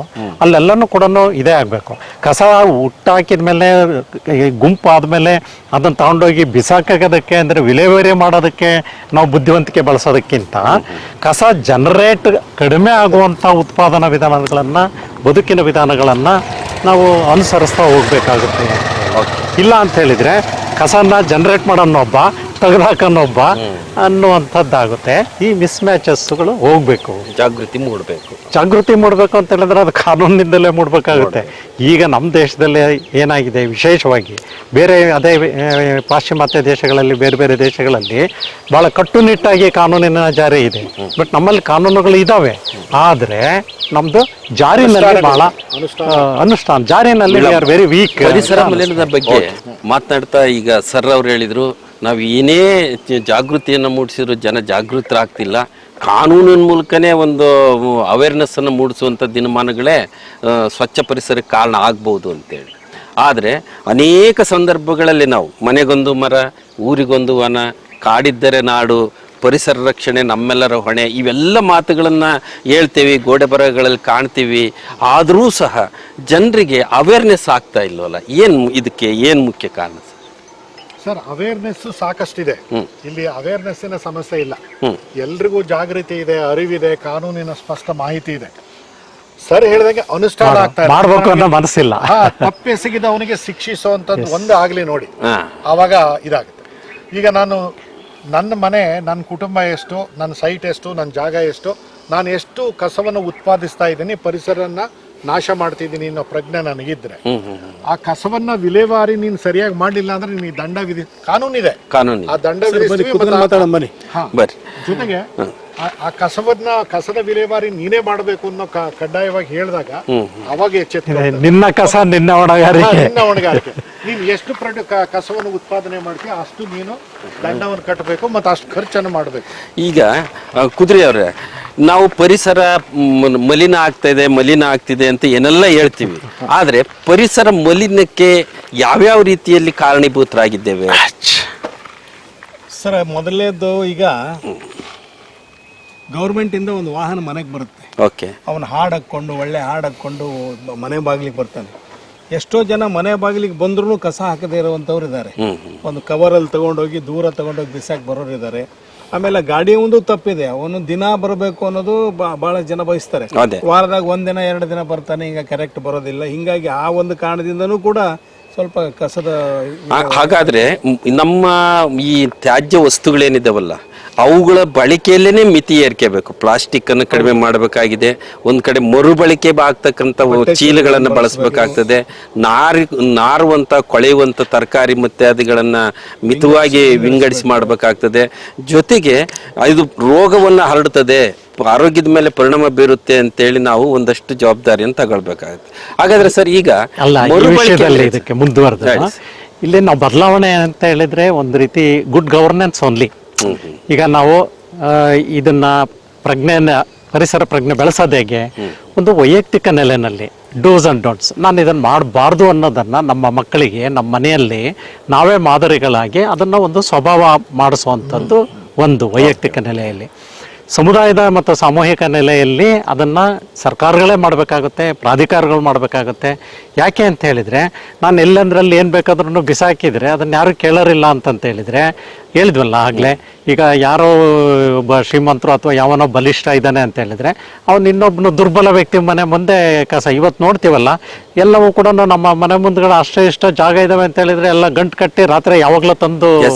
ಅಲ್ಲೆಲ್ಲನೂ ಕೂಡ ಇದೇ ಆಗಬೇಕು. ಕಸ ಹುಟ್ಟಾಕಿದ ಮೇಲೆ, ಗುಂಪಾದ್ಮೇಲೆ ಅದನ್ನು ತಗೊಂಡೋಗಿ ಬಿಸಾಕೋದಕ್ಕೆ ಅಂದರೆ ವಿಲೇವಾರಿ ಮಾಡೋದಕ್ಕೆ ನಾವು ಬುದ್ಧಿವಂತಿಕೆ ಬಳಸೋದಕ್ಕಿಂತ ಕಸ ಜನರೇಟ್ ಕಡಿಮೆ ಆಗುವಂಥ ಉತ್ಪಾದನಾ ವಿಧಾನಗಳನ್ನು, ಬದುಕಿನ ವಿಧಾನಗಳನ್ನು ನಾವು ಅನುಸರಿಸ್ತಾ ಹೋಗ್ಬೇಕಾಗುತ್ತೆ. ಇಲ್ಲ ಅಂತ ಹೇಳಿದರೆ ಕಸನ ಜನ್ರೇಟ್ ಮಾಡೋನೊಬ್ಬ, ತೆಗೆದಾಕನೊಬ್ಬ ಅನ್ನುವಂಥದ್ದಾಗುತ್ತೆ. ಈ ಮಿಸ್ಮ್ಯಾಚಸ್ಗಳು ಹೋಗಬೇಕು. ಜಾಗೃತಿ ಮೂಡಬೇಕು ಅಂತ ಹೇಳಿದ್ರೆ ಅದು ಕಾನೂನಿನಿಂದಲೇ ಮೂಡಬೇಕಾಗುತ್ತೆ. ಈಗ ನಮ್ಮ ದೇಶದಲ್ಲಿ ಏನಾಗಿದೆ, ವಿಶೇಷವಾಗಿ ಬೇರೆ ಅದೇ ಪಾಶ್ಚಿಮಾತ್ಯ ದೇಶಗಳಲ್ಲಿ, ಬೇರೆ ಬೇರೆ ದೇಶಗಳಲ್ಲಿ ಭಾಳ ಕಟ್ಟುನಿಟ್ಟಾಗಿ ಕಾನೂನಿನ ಜಾರಿ ಇದೆ. ಬಟ್ ನಮ್ಮಲ್ಲಿ ಕಾನೂನುಗಳು ಇದ್ದಾವೆ, ಆದರೆ ನಮ್ಮದು ಜಾರಿನಲ್ಲಿ ಭಾಳ ಅನುಷ್ಠಾನ, ಜಾರಿನಲ್ಲಿ ವಿ ಆರ್ ವೆರಿ ವೀಕ್. ಪರಿಸರ ಮಲಿನದ ಬಗ್ಗೆ ಮಾತನಾಡ್ತಾ ಈಗ ಸರ್ ಅವ್ರು ಹೇಳಿದ್ರು, ನಾವು ಏನೇ ಜಾಗೃತಿಯನ್ನು ಮೂಡಿಸಿದ್ರು ಜನ ಜಾಗೃತರಾಗ್ತಿಲ್ಲ. ಕಾನೂನಿನ ಮೂಲಕನೇ ಒಂದು ಅವೇರ್ನೆಸ್ಸನ್ನು ಮೂಡಿಸುವಂಥ ದಿನಮಾನಗಳೇ ಸ್ವಚ್ಛ ಪರಿಸರಕ್ಕೆ ಕಾರಣ ಆಗ್ಬೋದು ಅಂತೇಳಿ. ಆದರೆ ಅನೇಕ ಸಂದರ್ಭಗಳಲ್ಲಿ ನಾವು ಮನೆಗೊಂದು ಮರ, ಊರಿಗೊಂದು ವನ, ಕಾಡಿದ್ದರೆ ನಾಡು, ಪರಿಸರ ರಕ್ಷಣೆ ನಮ್ಮೆಲ್ಲರ ಹೊಣೆ, ಇವೆಲ್ಲ ಮಾತುಗಳನ್ನು ಹೇಳ್ತೀವಿ, ಗೋಡೆ ಬರಹಗಳಲ್ಲಿ ಕಾಣ್ತೀವಿ. ಆದರೂ ಸಹ ಜನರಿಗೆ ಅವೇರ್ನೆಸ್ ಆಗ್ತಾ ಇಲ್ವಲ್ಲ, ಇದಕ್ಕೆ ಏನು ಮುಖ್ಯ ಕಾರಣ ಸರ್? ಅವೇರ್ನೆಸ್ ಸಾಕಷ್ಟಿದೆ ಇಲ್ಲಿ, ಅವೇರ್ನೆಸ್ಸಿನ ಸಮಸ್ಯೆ ಇಲ್ಲ. ಎಲ್ರಿಗೂ ಜಾಗೃತಿ ಇದೆ, ಅರಿವಿದೆ, ಕಾನೂನಿನ ಸ್ಪಷ್ಟ ಮಾಹಿತಿ ಇದೆ. ಸರ್ ಹೇಳಿದಂಗೆ ಅನುಷ್ಠಾನ ಆಗ್ತಾ ಮಾಡಬೇಕು ಅನ್ನೋ ಮನಸ್ಸಿಲ್ಲ. ತಪ್ಪೆಸಗಿದವನಿಗೆ ಶಿಕ್ಷಿಸುವಂಥದ್ದು ಒಂದು ಆಗಲಿ ನೋಡಿ, ಆವಾಗ ಇದಾಗುತ್ತೆ. ಈಗ ನನ್ನ ಮನೆ, ನನ್ನ ಕುಟುಂಬ ಎಷ್ಟು, ನನ್ನ ಸೈಟ್ ಎಷ್ಟು, ನನ್ನ ಜಾಗ ಎಷ್ಟು, ನಾನು ಎಷ್ಟು ಕಸವನ್ನು ಉತ್ಪಾದಿಸ್ತಾ ಇದ್ದೀನಿ, ಪರಿಸರನ ನಾಶ ಮಾಡ್ತಿದ್ದೀನಿ ಅನ್ನೋ ಪ್ರಜ್ಞೆ ನನಗಿದ್ರೆ, ಆ ಕಸವನ್ನ ವಿಲೇವಾರಿ ನೀನು ಸರಿಯಾಗಿ ಮಾಡಲಿಲ್ಲ ಅಂದ್ರೆ ನಿನಗೆ ದಂಡ ಕಾನೂನಿದೆ, ಆ ದಂಡ ಜೊತೆಗೆ ಆ ಕಸದ ವಿಲೇವಾರಿ ನೀನೇ ಮಾಡಬೇಕು ಅನ್ನೋ ಕಡ್ಡಾಯವಾಗಿ ಹೇಳಿದಾಗ ಅವಾಗ ಎಚ್ಚೆತ್ತ ನಿನ್ನ ಕಸ ನಿನ್ನ ಹೊಣೆಗಾರಿಕೆ. ನೀನು ಎಷ್ಟು ಕಸವನ್ನು ಉತ್ಪಾದನೆ ಮಾಡ್ತೀಯ ಅಷ್ಟು ನೀನು ದಂಡವನ್ನು ಕಟ್ಟಬೇಕು ಮತ್ತು ಅಷ್ಟು ಖರ್ಚನ್ನು ಮಾಡಬೇಕು. ಈಗ ಕುದುರೆ ಅವರೇ, ನಾವು ಪರಿಸರ ಮಲಿನ ಆಗ್ತಿದೆ ಅಂತ ಏನೆಲ್ಲ ಹೇಳ್ತೀವಿ, ಆದರೆ ಪರಿಸರ ಮಲಿನಕ್ಕೆ ಯಾವ್ಯಾವ ರೀತಿಯಲ್ಲಿ ಕಾರಣೀಭೂತರಾಗಿದ್ದೇವೆ? ಸರ್, ಮೊದಲನೇದು ಈಗ ಗೌರ್ಮೆಂಟಿಂದ ಒಂದು ವಾಹನ ಮನೆಗೆ ಬರುತ್ತೆ. ಓಕೆ, ಅವನು ಒಳ್ಳೆ ಹಾಡು ಹಾಕ್ಕೊಂಡು ಮನೆ ಬಾಗಿಲಿಗೆ ಬರ್ತಾನೆ. ಎಷ್ಟೋ ಜನ ಮನೆ ಬಾಗಿಲಿಗೆ ಬಂದ್ರೂ ಕಸ ಹಾಕದೇ ಇರುವಂಥವ್ರು ಇದ್ದಾರೆ. ಒಂದು ಕವರಲ್ಲಿ ತಗೊಂಡೋಗಿ ದೂರ ತಗೊಂಡೋಗಿ ಬಿಸಾಕಿ ಬರೋರು ಇದ್ದಾರೆ. ಆಮೇಲೆ ಗಾಡಿ ಒಂದು ತಪ್ಪಿದೆ, ಅವನು ದಿನ ಬರಬೇಕು ಅನ್ನೋದು ಬಹಳ ಜನ ಬಯಸ್ತಾರೆ. ವಾರದಾಗ 1 ದಿನ 2 ದಿನ ಬರ್ತಾನೆ, ಈಗ ಕರೆಕ್ಟ್ ಬರೋದಿಲ್ಲ. ಹಿಂಗಾಗಿ ಆ ಒಂದು ಕಾರಣದಿಂದನೂ ಕೂಡ ಸ್ವಲ್ಪ ಕಸದ. ಹಾಗಾದ್ರೆ ನಮ್ಮ ಈ ತ್ಯಾಜ್ಯ ವಸ್ತುಗಳೇನಿದಾವಲ್ಲ, ಅವುಗಳ ಬಳಕೆಯಲ್ಲೇನೆ ಮಿತಿ ಏರ್ಕೋಬೇಕು. ಪ್ಲಾಸ್ಟಿಕ್ ಅನ್ನು ಕಡಿಮೆ ಮಾಡಬೇಕಾಗಿದೆ. ಒಂದ್ ಕಡೆ ಮರುಬಳಕೆ ಆಗ್ತಕ್ಕಂಥ ಚೀಲಗಳನ್ನು ಬಳಸಬೇಕಾಗ್ತದೆ. ನಾರುವಂತ ಕೊಳೆಯುವಂತ ತರಕಾರಿ ಇತ್ಯಾದಿಗಳನ್ನ ಮಿತವಾಗಿ ವಿಂಗಡಿಸಿ ಮಾಡಬೇಕಾಗ್ತದೆ. ಜೊತೆಗೆ ಇದು ರೋಗವನ್ನ ಹರಡುತ್ತದೆ, ಆರೋಗ್ಯದ ಮೇಲೆ ಪರಿಣಾಮ ಬೀರುತ್ತೆ ಅಂತೇಳಿ ನಾವು ಒಂದಷ್ಟು ಜವಾಬ್ದಾರಿಯನ್ನು ತಗೊಳ್ಬೇಕಾಗುತ್ತೆ. ಹಾಗಾದ್ರೆ ಸರ್, ಈಗ ಇದಕ್ಕೆ ಮುಂದುವರೆದ ಇಲ್ಲಿ ನಾವು ಬದಲಾವಣೆ ಅಂತ ಹೇಳಿದ್ರೆ ಒಂದು ರೀತಿ ಗುಡ್ ಗವರ್ನೆನ್ಸ್ ಓನ್ಲಿ. ಈಗ ನಾವು ಇದನ್ನ ಪರಿಸರ ಪ್ರಜ್ಞೆ ಬೆಳೆಸೋದು ಹೇಗೆ, ಒಂದು ವೈಯಕ್ತಿಕ ನೆಲೆಯಲ್ಲಿ ಡೂಸ್ ಅಂಡ್ ಡೋಂಟ್ಸ್, ನಾನು ಇದನ್ನು ಮಾಡಬಾರ್ದು ಅನ್ನೋದನ್ನು ನಮ್ಮ ಮಕ್ಕಳಿಗೆ ನಮ್ಮ ಮನೆಯಲ್ಲಿ ನಾವೇ ಮಾದರಿಗಳಾಗಿ ಅದನ್ನು ಒಂದು ಸ್ವಭಾವ ಮಾಡಿಸುವಂಥದ್ದು ಒಂದು ವೈಯಕ್ತಿಕ ನೆಲೆಯಲ್ಲಿ. ಸಮುದಾಯದ ಮತ್ತು ಸಾಮೂಹಿಕ ನೆಲೆಯಲ್ಲಿ ಅದನ್ನು ಸರ್ಕಾರಗಳೇ ಮಾಡಬೇಕಾಗುತ್ತೆ, ಪ್ರಾಧಿಕಾರಗಳು ಮಾಡಬೇಕಾಗುತ್ತೆ. ಯಾಕೆ ಅಂತ ಹೇಳಿದರೆ, ನಾನು ಎಲ್ಲಂದ್ರಲ್ಲಿ ಏನು ಬೇಕಾದ್ರೂ ಬಿಸಾಕಿದರೆ ಅದನ್ನು ಯಾರು ಕೇಳೋರಿಲ್ಲ ಅಂತಂತ ಹೇಳಿದ್ವಲ್ಲ ಆಗಲೇ. ಈಗ ಯಾರೋ ಒಬ್ಬ ಶ್ರೀಮಂತರು ಅಥವಾ ಯಾವನೋ ಬಲಿಷ್ಠ ಇದ್ದಾನೆ ಅಂತ ಹೇಳಿದರೆ ಅವನು ಇನ್ನೊಬ್ಬನು ದುರ್ಬಲ ವ್ಯಕ್ತಿ ಮನೆ ಮುಂದೆ ಕಸ. ಇವತ್ತು ನೋಡ್ತೀವಲ್ಲ, ಎಲ್ಲವೂ ಕೂಡ ನಮ್ಮ ಮನೆ ಮುಂದ್ಗಡೆ ಅಷ್ಟೇ ಇಷ್ಟ ಜಾಗ ಇದ್ದಾವೆ ಅಂತ ಹೇಳಿದರೆ ಎಲ್ಲ ಗಂಟು ಕಟ್ಟಿ ರಾತ್ರಿ ಯಾವಾಗಲೂ ತಂದು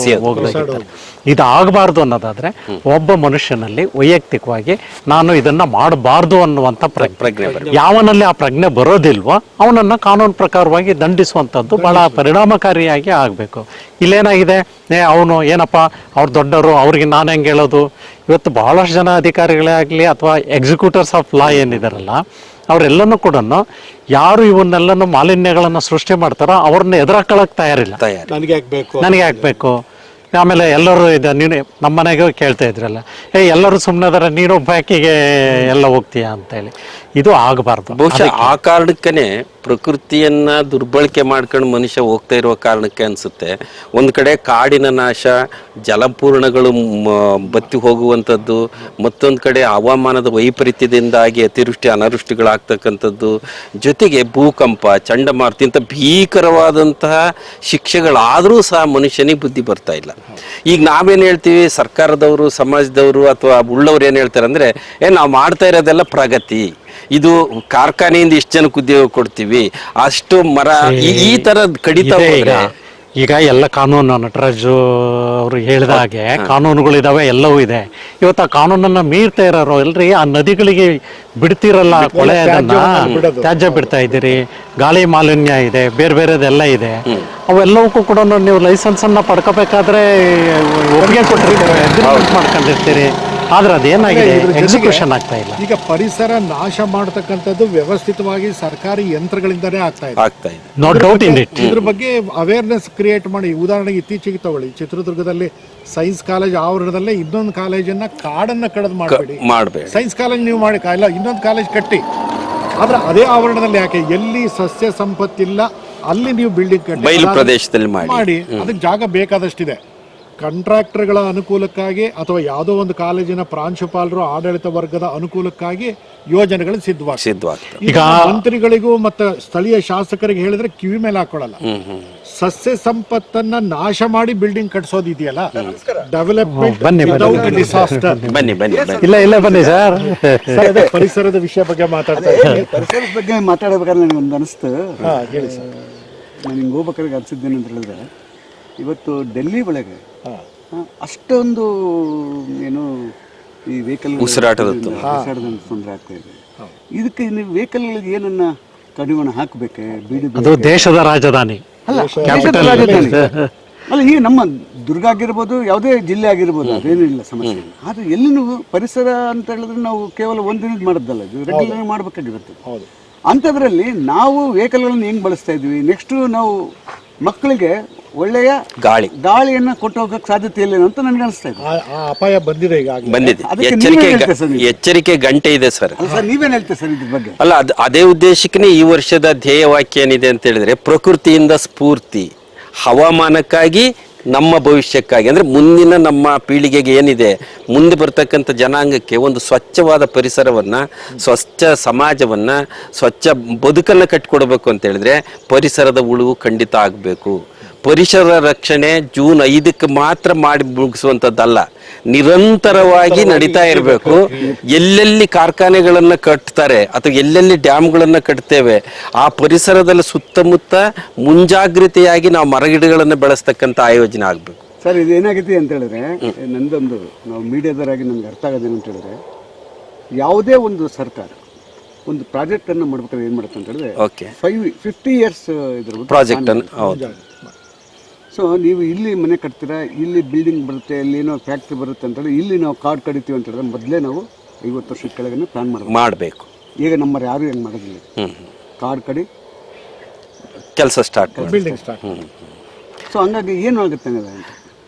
ಹೋಗ್ಬೇಕಾಗ್ತದೆ. ಇದು ಆಗಬಾರ್ದು ಅನ್ನೋದಾದರೆ ಒಬ್ಬ ಮನುಷ್ಯನಲ್ಲಿ ವೈಯಕ್ತಿಕವಾಗಿ ನಾನು ಇದನ್ನು ಮಾಡಬಾರ್ದು ಅನ್ನುವಂಥ ಪ್ರಜ್ಞೆ, ಯಾವನಲ್ಲಿ ಆ ಪ್ರಜ್ಞೆ ಬರೋದಿಲ್ವೋ ಅವನನ್ನು ಕಾನೂನು ಪ್ರಕಾರವಾಗಿ ದಂಡಿಸುವಂಥದ್ದು ಬಹಳ ಪರಿಣಾಮಕಾರಿಯಾಗಿ ಆಗಬೇಕು. ಇಲ್ಲೇನಾಗಿದೆ, ಅವನು ಏನಪ್ಪ ಅವ್ರು ದೊಡ್ಡವರು, ಅವ್ರಿಗೆ ನಾನು ಹೆಂಗೆ ಹೇಳೋದು. ಇವತ್ತು ಬಹಳಷ್ಟು ಜನ ಅಧಿಕಾರಿಗಳೇ ಆಗಲಿ ಅಥವಾ ಎಕ್ಸಿಕ್ಯೂಟರ್ಸ್ ಆಫ್ ಲಾ ಏನಿದಾರಲ್ಲ, ಅವರೆಲ್ಲನೂ ಕೂಡ ಯಾರು ಇವನ್ನೆಲ್ಲನೂ ಮಾಲಿನ್ಯಗಳನ್ನು ಸೃಷ್ಟಿ ಮಾಡ್ತಾರೋ ಅವ್ರನ್ನ ಎದುರಾಕೊಳ್ಳೋಕೆ ತಯಾರಿಲ್ಲ. ನನಗೆ ಹಾಕ್ಬೇಕು. ಆಮೇಲೆ ಎಲ್ಲರೂ ನೀನು ನಮ್ಮ ಮನೆಗೆ ಕೇಳ್ತಾ ಇದ್ರಲ್ಲ, ಎಲ್ಲರೂ ಸುಮ್ಮನೆ ಅದಾರ, ನೀನು ಬ್ಯಾಕಿಗೆ ಎಲ್ಲ ಹೋಗ್ತೀಯಾ ಅಂತೇಳಿ. ಇದು ಆಗಬಾರ್ದು. ಬಹುಶಃ ಆ ಕಾರಣಕ್ಕೇ ಪ್ರಕೃತಿಯನ್ನ ದುರ್ಬಳಕೆ ಮಾಡ್ಕೊಂಡು ಮನುಷ್ಯ ಹೋಗ್ತಾ ಇರುವ ಕಾರಣಕ್ಕೆ ಅನ್ಸುತ್ತೆ. ಒಂದು ಕಡೆ ಕಾಡಿನ ನಾಶ, ಜಲಪೂರ್ಣಗಳು ಬತ್ತಿ ಹೋಗುವಂಥದ್ದು, ಮತ್ತೊಂದು ಕಡೆ ಹವಾಮಾನದ ವೈಪರೀತ್ಯದಿಂದಾಗಿ ಅತಿವೃಷ್ಟಿ ಅನಾವೃಷ್ಟಿಗಳಾಗ್ತಕ್ಕಂಥದ್ದು, ಜೊತೆಗೆ ಭೂಕಂಪ, ಚಂಡಮಾರುತ ಇಂಥ ಭೀಕರವಾದಂತಹ ಶಿಕ್ಷೆಗಳಾದರೂ ಸಹ ಮನುಷ್ಯನಿಗೆ ಬುದ್ಧಿ ಬರ್ತಾ ಇಲ್ಲ. ಈಗ ನಾವೇನು ಹೇಳ್ತೀವಿ, ಸರ್ಕಾರದವರು, ಸಮಾಜದವರು ಅಥವಾ ಉಳ್ಳವ್ರು ಏನು ಹೇಳ್ತಾರೆ ಅಂದರೆ, ನಾವು ಮಾಡ್ತಾ ಇರೋದೆಲ್ಲ ಪ್ರಗತಿ, ಇದು ಕಾರ್ಖಾನೆಯಿಂದ ಇಷ್ಟು ಜನಕ್ಕೆ ಉದ್ಯೋಗ ಕೊಡ್ತೀವಿ, ಅಷ್ಟು ಮರ, ಈ ತರ ಕಡಿತ. ಈಗ ಎಲ್ಲ ಕಾನೂನು ನಟರಾಜು ಅವರು ಹೇಳಿದ ಹಾಗೆ ಕಾನೂನುಗಳಿದಾವೆ, ಎಲ್ಲವೂ ಇದೆ. ಇವತ್ತು ಆ ಕಾನೂನನ್ನ ಮೀರ್ತಾ ಇರೋರು ಎಲ್ರಿ ಆ ನದಿಗಳಿಗೆ ಬಿಡ್ತಿರಲ್ಲ, ಕೊಳೆ ತ್ಯಾಜ್ಯ ಬಿಡ್ತಾ ಇದ್ದೀರಿ, ಗಾಳಿ ಮಾಲಿನ್ಯ ಇದೆ, ಬೇರೆ ಬೇರೆದೆಲ್ಲ ಇದೆ. ಅವೆಲ್ಲವಕ್ಕೂ ಕೂಡ ನೀವು ಲೈಸೆನ್ಸ್ ಅನ್ನ ಪಡ್ಕೋಬೇಕಾದ್ರೆ ಒಪ್ಪಿಗೆ ಕೊಟ್ಟಿರ್ತೀರಿ, ಅಗ್ರಿಮೆಂಟ್ ಮಾಡ್ಕೊಂಡಿರ್ತೀರಿ. ಆದ್ರೆ ಅದೇನಾಗಿದೆ, ಎಕ್ಸಿಕ್ಯೂಷನ್ ಆಗ್ತಾ ಇಲ್ಲ. ಈಗ ಪರಿಸರ ನಾಶ ಮಾಡತಕ್ಕಂಥದ್ದು ವ್ಯವಸ್ಥಿತವಾಗಿ ಸರ್ಕಾರಿ ಯಂತ್ರಗಳಿಂದನೇ ಆಗ್ತಾ ಇದೆ. No doubt in it. ಇದ್ರ ಬಗ್ಗೆ ಅವೇರ್ನೆಸ್ ಕ್ರಿಯೇಟ್ ಮಾಡಿ. ಉದಾಹರಣೆಗೆ ಇತ್ತೀಚೆಗೆ ತಗೊಳ್ಳಿ, ಚಿತ್ರದುರ್ಗದಲ್ಲಿ ಸೈನ್ಸ್ ಕಾಲೇಜ್ ಆವರಣದಲ್ಲೇ ಇನ್ನೊಂದು ಕಾಲೇಜನ್ನ ಕಾಡನ್ನ ಕಡದ್ ಮಾಡಬೇಡಿ. ಸೈನ್ಸ್ ಕಾಲೇಜ್ ನೀವು ಮಾಡಿ ಇಲ್ಲ, ಇನ್ನೊಂದು ಕಾಲೇಜ್ ಕಟ್ಟಿ. ಆದ್ರೆ ಅದೇ ಆವರಣದಲ್ಲಿ ಯಾಕೆ, ಎಲ್ಲಿ ಸಸ್ಯ ಸಂಪತ್ತಿಲ್ಲ ಅಲ್ಲಿ ನೀವು ಬಿಲ್ಡಿಂಗ್ ಕಟ್ಟಿ, ಬಯಲು ಪ್ರದೇಶದಲ್ಲಿ ಮಾಡಿ. ಅದಕ್ಕೆ ಜಾಗ ಬೇಕಾದಷ್ಟಿದೆ. ಕಾಂಟ್ರಾಕ್ಟರ್ಗಳ ಅನುಕೂಲಕ್ಕಾಗಿ ಅಥವಾ ಯಾವುದೋ ಒಂದು ಕಾಲೇಜಿನ ಪ್ರಾಂಶುಪಾಲರು, ಆಡಳಿತ ವರ್ಗದ ಅನುಕೂಲಕ್ಕಾಗಿ ಯೋಜನೆಗಳು ಸಿದ್ಧವಾಗ್ತವೆ. ಈಗ ಮಂತ್ರಿಗಳಿಗೂ ಮತ್ತು ಸ್ಥಳೀಯ ಶಾಸಕರಿಗೆ ಹೇಳಿದ್ರೆ ಕಿವಿ ಮೇಲೆ ಹಾಕೊಳ್ಳಲ್ಲ. ಸಸ್ಯ ಸಂಪತ್ತನ್ನ ನಾಶ ಮಾಡಿ ಬಿಲ್ಡಿಂಗ್ ಕಟ್ಸೋದು ಇದೆಯಲ್ಲ, ಡೆವಲಪ್ಮೆಂಟ್ ಡಿಸಾಸ್ಟರ್. ಇಲ್ಲ ಬನ್ನಿ ಸರ್. ಪರಿಸರದ ವಿಷಯ ಬಗ್ಗೆ ಪರಿಸರದ ಬಗ್ಗೆ ಮಾತಾಡಬೇಕಾದ್ರೆ ನನಗೆ ಒಂದು ಅನಿಸ್ತು. ಹೇಳಿ ಸರ್. ನಾನು ಹಿಂಗೆ ಹೋಗ್ಬೇಕಾದ್ರೆ ಅನಿಸಿದ್ದೇನೆ ಅಂತ ಹೇಳಿದ್ರೆ, ಇವತ್ತು ಡೆಲ್ಲಿ ಒಳಗೆ ಅಷ್ಟೊಂದು ಏನು ಈ ವೆಹಿಕಲ್ ಉಸಿರಾಟದ ತೊಂದರೆ ಆಗ್ತಾ ಇದೆ. ಇದಕ್ಕೆ ನೀವು ವೆಹಿಕಲ್ಗಳಿಗೆ ಏನನ್ನ ಕಡಿವಾಣ ಹಾಕಬೇಕೆ? ಅದು ದೇಶದ ರಾಜಧಾನಿ ಅಲ್ಲ, ದೇಶದ ರಾಜಧಾನಿ ಅಲ್ಲ. ಈಗ ನಮ್ಮ ದುರ್ಗ ಆಗಿರ್ಬೋದು, ಯಾವುದೇ ಜಿಲ್ಲೆ ಆಗಿರ್ಬೋದು, ಅದೇನಿಲ್ಲ ಸಮಸ್ಯೆ. ಆದರೆ ಎಲ್ಲಿ ನೀವು ಪರಿಸರ ಅಂತ ಹೇಳಿದ್ರೆ ನಾವು ಕೇವಲ ಒಂದು ದಿನದ ಮಾಡೋದಲ್ಲ, ಇದು ರೆಗ್ಯುಲರ್ ಮಾಡಬೇಕಾಗಿರುತ್ತೆ. ಅಂಥದ್ರಲ್ಲಿ ನಾವು ವೆಹಿಕಲ್ಗಳನ್ನು ಹೆಂಗೆ ಬಳಸ್ತಾ ಇದ್ವಿ, ನೆಕ್ಸ್ಟ್ ನಾವು ಮಕ್ಕಳಿಗೆ ಒಳ್ಳೆಯ ಗಾಳಿಯನ್ನ ಕೊಟ್ಟು ಹೋಗಕ್ಕೆ ಸಾಧ್ಯತೆ ಇಲ್ಲ ಅಂತ ನನಗೆ ಅನಿಸ್ತಾ ಇದೆ. ಅಪಾಯ ಬಂದಿದೆ, ಎಚ್ಚರಿಕೆ ಗಂಟೆ ಇದೆ ಸರ್. ನೀವೇನ್ ಹೇಳ್ತೀರಿ ಸರ್ ಇದ್ರ ಬಗ್ಗೆ? ಅಲ್ಲ, ಅದೇ ಉದ್ದೇಶಕ್ಕೆ ಈ ವರ್ಷದ ಧ್ಯೇಯವಾಕ್ಯ ಏನಿದೆ ಅಂತ ಹೇಳಿದ್ರೆ, ಪ್ರಕೃತಿಯಿಂದ ಸ್ಫೂರ್ತಿ, ಹವಾಮಾನಕ್ಕಾಗಿ ನಮ್ಮ ಭವಿಷ್ಯಕ್ಕಾಗಿ, ಅಂದ್ರೆ ಮುಂದಿನ ನಮ್ಮ ಪೀಳಿಗೆಗೆ ಏನಿದೆ, ಮುಂದೆ ಬರ್ತಕ್ಕಂಥ ಜನಾಂಗಕ್ಕೆ ಒಂದು ಸ್ವಚ್ಛವಾದ ಪರಿಸರವನ್ನ, ಸ್ವಚ್ಛ ಸಮಾಜವನ್ನ, ಸ್ವಚ್ಛ ಬದುಕನ್ನು ಕಟ್ಟಿಕೊಡ್ಬೇಕು ಅಂತ ಹೇಳಿದ್ರೆ ಪರಿಸರದ ಉಳಿವು ಖಂಡಿತ ಆಗಬೇಕು. ಪರಿಸರ ರಕ್ಷಣೆ ಜೂನ್ 5ಕ್ಕೆ ಮಾತ್ರ ಮಾಡಿ ಮುಗಿಸುವಂಥದ್ದಲ್ಲ, ನಿರಂತರವಾಗಿ ನಡೀತಾ ಇರಬೇಕು. ಎಲ್ಲೆಲ್ಲಿ ಕಾರ್ಖಾನೆಗಳನ್ನು ಕಟ್ತಾರೆ ಅಥವಾ ಎಲ್ಲೆಲ್ಲಿ ಡ್ಯಾಮ್ಗಳನ್ನು ಕಟ್ತೇವೆ, ಆ ಪರಿಸರದಲ್ಲಿ ಸುತ್ತಮುತ್ತ ಮುಂಜಾಗ್ರತೆಯಾಗಿ ನಾವು ಮರಗಿಡಗಳನ್ನು ಬೆಳೆಸ್ತಕ್ಕಂಥ ಆಯೋಜನೆ ಆಗಬೇಕು. ಸರ್, ಇದು ಏನಾಗಿದೆ ಅಂತ ಹೇಳಿದ್ರೆ, ನಂದೊಂದು ನಾವು ಮೀಡಿಯಾದವರಾಗಿ ನಮ್ಗೆ ಅರ್ಥ ಆಗೋದೇನು ಅಂತ ಹೇಳಿದ್ರೆ, ಯಾವುದೇ ಒಂದು ಸರ್ಕಾರ ಒಂದು ಪ್ರಾಜೆಕ್ಟನ್ನು ಮಾಡ್ಬೇಕಾದ್ರೆ ಏನು ಮಾಡುತ್ತೆ ಅಂತ ಹೇಳಿದ್ರೆ, 50 years ಇದ್ರ ಪ್ರಾಜೆಕ್ಟ್ ಅನ್ನು. ಹೌದು. ಸೊ ನೀವು ಇಲ್ಲಿ ಮನೆ ಕಟ್ತೀರಾ, ಇಲ್ಲಿ ಬಿಲ್ಡಿಂಗ್ ಬರುತ್ತೆ, ಇಲ್ಲಿ ಏನೋ ಫ್ಯಾಕ್ಟ್ರಿ ಬರುತ್ತೆ ಅಂತೇಳಿ ಇಲ್ಲಿ ನಾವು ಕಾಡು ಕಡಿತೀವಿ ಅಂತ ಹೇಳಿದ್ರೆ ಮೊದಲೇ ನಾವು 50 ವರ್ಷದ ಕೆಳಗೆ ಪ್ಲಾನ್ ಮಾಡಬೇಕು. ಈಗ ನಮ್ಮರು ಯಾರು ಹೆಂಗೆ ಮಾಡೋದಿಲ್ಲ. ಕಾಡು ಕಡಿ ಕೆಲಸ ಸ್ಟಾರ್ಟ್, ಬಿಲ್ಡಿಂಗ್ ಸ್ಟಾರ್ಟ್. ಸೊ ಹಂಗಾಗಿ ಏನು ಆಗುತ್ತೆ ಅಂತ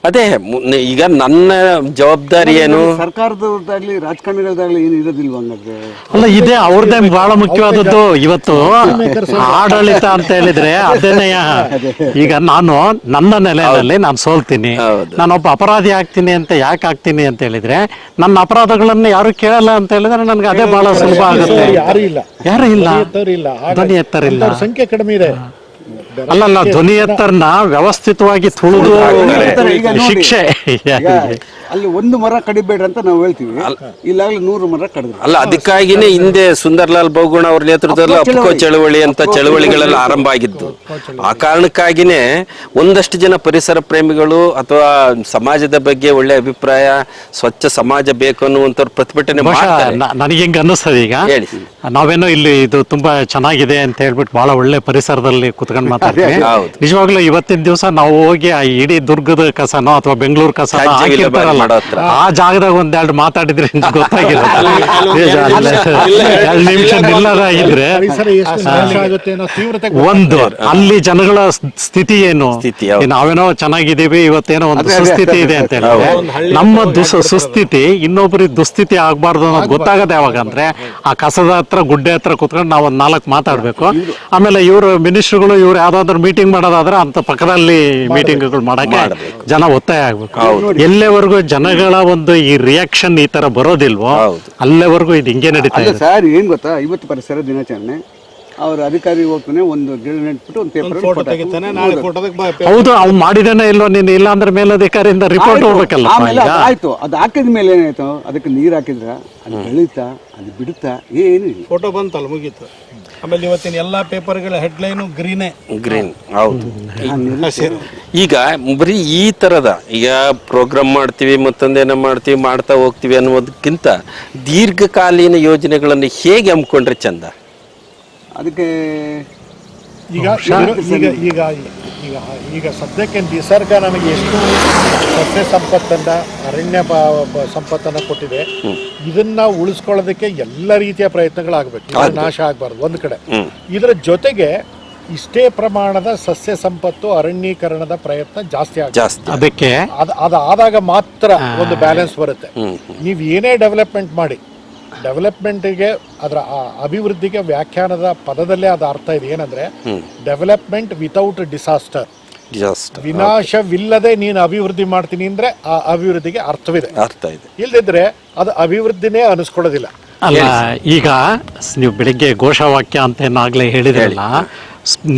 ಅದೇ ಈಗ ನನ್ನ ಜವಾಬ್ದಾರಿ ಏನು, ಸರ್ಕಾರದಾಗ್ಲಿ ರಾಜಕಾರಣಿಗಳದಾಗ್ಲಿ ಏನು ಇರೋದಿಲ್ವ ಹಂಗಾದ್ರೆ? ಅಲ್ಲ ಇದೆ ಅವ್ರದ್ದೇ ಬಹಳ ಮುಖ್ಯವಾದದ್ದು ಇವತ್ತು ಆಡಳಿತ ಅಂತ ಹೇಳಿದ್ರೆ ಅದೇನೇ. ಈಗ ನಾನು ನನ್ನ ನೆಲೆಯಲ್ಲಿ ನಾನು ಸೋಲ್ತೀನಿ, ನಾನೊಬ್ಬ ಅಪರಾಧಿ ಆಗ್ತೀನಿ ಅಂತ ಯಾಕೆ ಆಗ್ತೀನಿ ಅಂತ ಹೇಳಿದ್ರೆ ನನ್ನ ಅಪರಾಧಗಳನ್ನ ಯಾರು ಕೇಳಲ್ಲ ಅಂತ ಹೇಳಿದ್ರೆ ನನ್ಗೆ ಅದೇ ಬಹಳ ಸುಲಭ ಆಗುತ್ತೆ. ಯಾರು ಇಲ್ಲ, ಯಾರು ಇಲ್ಲ, ಎತ್ತರಿಲ್ಲ, ಧ್ವನಿ ಎತ್ತರಿಲ್ಲ, ಅವ್ರ ಸಂಖ್ಯೆ ಕಡಿಮೆ ಇದೆ. ಅಲ್ಲಲ್ಲ ಧ್ವನಿ ಎತ್ತರನ ವ್ಯವಸ್ಥಿತವಾಗಿ ತುಳಿದು ಈಗ ನೋಡಿ, ಶಿಕ್ಷೆ. ಈಗ ಅಲ್ಲಿ ಒಂದು ಮರ ಕಡಿಬೇಡ್ರಿ ಅಂತ ನಾವು ಹೇಳ್ತೀವಿ, ಇಲ್ಲಾಗ್ಲಿ 100 ಮರ ಕಡಿದ್ರು. ಅಲ್ಲ ಅದಕ್ಕಾಗಿನೇ ಹಿಂದೆ ಸುಂದರ್ಲಾಲ್ ಬಹುಗುಣ ಅವ್ರ ನೇತೃತ್ವದಲ್ಲಿ ಅಪ್ಕೋ ಚಳವಳಿ ಅಂತ ಚಳವಳಿಗಳೆಲ್ಲ ಆರಂಭ ಆಗಿದ್ದು. ಆ ಕಾರಣಕ್ಕಾಗಿನೇ ಒಂದಷ್ಟು ಜನ ಪರಿಸರ ಪ್ರೇಮಿಗಳು ಅಥವಾ ಸಮಾಜದ ಬಗ್ಗೆ ಒಳ್ಳೆ ಅಭಿಪ್ರಾಯ, ಸ್ವಚ್ಛ ಸಮಾಜ ಬೇಕು ಅನ್ನುವಂಥವ್ರು ಪ್ರತಿಭಟನೆ ಮಾಡ್ತಾರೆ. ನನಗೆ ಹೆಂಗ ಅನ್ನಿಸ್ತದೆ ಈಗ ಹೇಳಿ. ನಾವೇನೋ ಇಲ್ಲಿ ಇದು ತುಂಬಾ ಚೆನ್ನಾಗಿದೆ ಅಂತ ಹೇಳ್ಬಿಟ್ಟು ಬಹಳ ಒಳ್ಳೆ ಪರಿಸರದಲ್ಲಿ ಕುತ್ಕೊಂಡು ಮಾತಾಡ್ತೀವಿ. ಹೌದು. ನಿಜವಾಗ್ಲೂ ಇವತ್ತಿನ ದಿವಸ ನಾವು ಹೋಗಿ ಆ ಇಡೀ ದುರ್ಗದ ಕಸನೋ ಅಥವಾ ಬೆಂಗಳೂರು ಕಸನೋ ತ್ಯಾಜ್ಯ ವಿಲೇವಾರಿ ಹಾಕಿರ್ತಾರಲ್ಲ, ಮಾಡೋ ಹತ್ರ. ಆ ಜಾಗದಾಗ ಒಂದೆರಡು ಮಾತಾಡಿದ್ರೆ ಗೊತ್ತಾಗಿಲ್ಲ. 2 ನಿಮಿಷ ನಿಲ್ಲದಾಗಿದ್ರೆ ಪರಿಸರ ಎಷ್ಟು ನಾಶ ಆಗುತ್ತೆ ಅನ್ನೋ ತೀವ್ರತೆ ಒಂದು ಅಲ್ಲಿ ಜನಗಳ ಸ್ಥಿತಿ ಏನು, ಸ್ಥಿತಿ ಯಾವ್ದು? ನಾವೇನೋ ಚೆನ್ನಾಗಿದ್ದೀವಿ, ಇವತ್ತೇನೋ ಒಂದು ಸುಸ್ಥಿತಿ ಇದೆ ಅಂತ ಹೇಳಿದ್ರೆ ನಮ್ಮ ಸುಸ್ಥಿತಿ ಇನ್ನೊಬ್ಬರಿಗೆ ದುಸ್ಥಿತಿ ಆಗ್ಬಾರ್ದು ಅನ್ನೋದು ಗೊತ್ತಾಗದೆ ಯಾವಾಗ ಅಂದ್ರೆ ಆ ಕಸದ ಹತ್ರ ಗುಡ್ಡೆ ಹತ್ರ ಕುತ್ಕೊಂಡು ನಾವು ಒಂದ್ 4 ಮಾತಾಡ್ಬೇಕು. ಆಮೇಲೆ ಇವರು ಮಿನಿಸ್ಟ್ರುಗಳು ಇವ್ರು ಯಾವ್ದಾದ್ರು ಮೀಟಿಂಗ್ ಮಾಡೋದಾದ್ರೆ ಅಂತ ಪಕ್ಕದಲ್ಲಿ ಮೀಟಿಂಗ್ಗಳು ಮಾಡಕ್ಕೆ ಜನ ಒತ್ತಾಯ ಆಗ್ಬೇಕು. ಎಲ್ಲೆವರೆಗೂ ಜನಗಳ ಒಂದು ಈ ರಿಯಾಕ್ಷನ್ ಈ ತರ ಬರೋದಿಲ್ವೋ ಅಲ್ಲೇವರೆಗೂ ಇದು ಹಿಂಗೆ ನಡೀತಾ ಅಲ್ಲ ಇದೆ. ಸರ್, ಏನ್ ಗೊತ್ತಾ, ಇವತ್ತು ಪರಿಸರ ದಿನಾಚರಣೆ, ಅವ್ರ ಅಧಿಕಾರಿ ಹೋಗ್ತಾನೆ, ಒಂದು ಗಿಡ ನೆಟ್ಬಿಟ್ಟು ಒಂದು ಪೇಪರ್ ಫೋಟೋ ತೆಗಿತಾನೆ, ನಾಳೆ ಫೋಟೋದಾಗ ಹೌದು, ಅವ್ನು ಮಾಡಿದಾನೆ ಇಲ್ವೋ ನೀನು ಇಲ್ಲ ಅಂದ್ರೆ ಮೇಲಧಿಕಾರಿಯಿಂದ ರಿಪೋರ್ಟ್ ಹೋಗ್ಬೇಕಲ್ಲ. ಆಮೇಲೆ ಆಯ್ತು, ಅದು ಹಾಕಿದ ಮೇಲೆ ಏನಾಯ್ತು, ಅದಕ್ಕೆ ನೀರು ಹಾಕಿದ್ರ ಅದು ಬೆಳೀತಾ, ಅದು ಬಿಡುತ್ತಾ, ಏನು ಇಲ್ಲ. ಫೋಟೋ ಬಂತಲ್ಲ, ಮುಗೀತು. ಆಮೇಲೆ ಇವತ್ತಿನ ಎಲ್ಲಾ ಪೇಪರ್ಗಳ ಹೆಡ್ಲೈನು ಗ್ರೀನೇ. ಗ್ರೀನ್. ಹೌದು. ಈಗ ಬರೀ ಈ ತರದ ಈಗ ಪ್ರೋಗ್ರಾಮ್ ಮಾಡ್ತೀವಿ, ಮತ್ತೊಂದೇನೋ ಮಾಡ್ತೀವಿ, ಮಾಡ್ತಾ ಹೋಗ್ತೀವಿ ಅನ್ನೋದಕ್ಕಿಂತ ದೀರ್ಘಕಾಲೀನ ಯೋಜನೆಗಳನ್ನು ಹೇಗೆ ಹಮ್ಮಿಕೊಂಡ್ರೆ ಚಂದ? ಅದಕ್ಕೆ ಈಗ ಈಗ ಈಗ ಈಗ ಈಗ ಸದ್ಯಕ್ಕೆ ನಿಸರ್ಗ ನಮಗೆ ಎಷ್ಟು ಸಸ್ಯ ಸಂಪತ್ತನ್ನ, ಅರಣ್ಯ ಸಂಪತ್ತನ್ನ ಕೊಟ್ಟಿದೆ, ಇದನ್ನ ಉಳಿಸ್ಕೊಳ್ಳೋದಕ್ಕೆ ಎಲ್ಲ ರೀತಿಯ ಪ್ರಯತ್ನಗಳಾಗಬೇಕು. ನಾಶ ಆಗಬಾರ್ದು ಒಂದು ಕಡೆ. ಇದರ ಜೊತೆಗೆ ಇಷ್ಟೇ ಪ್ರಮಾಣದ ಸಸ್ಯ ಸಂಪತ್ತು, ಅರಣ್ಯೀಕರಣದ ಪ್ರಯತ್ನ ಜಾಸ್ತಿ ಆಗುತ್ತೆ. ಅದಕ್ಕೆ ಅದಾದಾಗ ಮಾತ್ರ ಒಂದು ಬ್ಯಾಲೆನ್ಸ್ ಬರುತ್ತೆ. ನೀವು ಏನೇ ಡೆವಲಪ್ಮೆಂಟ್ ಮಾಡಿ, ಡೆವಲಪ್ಮೆಂಟ್ಗೆ ಅದರ ಅಭಿವೃದ್ಧಿಗೆ ವ್ಯಾಖ್ಯಾನದ ಪದದಲ್ಲೇ ಅದು ಅರ್ಥ ಇದೆ. ಏನಂದ್ರೆ ಡೆವಲಪ್ಮೆಂಟ್ ವಿತೌಟ್ ಡಿಸಾಸ್ಟರ್, ವಿನಾಶವಿಲ್ಲದೆ ನೀನು ಅಭಿವೃದ್ಧಿ ಮಾಡ್ತೀನಿ ಅಂದ್ರೆ ಆ ಅಭಿವೃದ್ಧಿಗೆ ಅರ್ಥವಿದೆ. ಅರ್ಥ ಇದೆ. ಇಲ್ದಿದ್ರೆ ಅದು ಅಭಿವೃದ್ಧಿನೇ ಅನಿಸ್ಕೊಳ್ಳೋದಿಲ್ಲ. ಅಲ್ಲ, ಈಗ ನೀವು ಬೆಳಿಗ್ಗೆ ಘೋಷವಾಕ್ಯ ಅಂತ ಏನಾಗ್ಲೇ ಹೇಳಿದ್ರಲ್ಲ,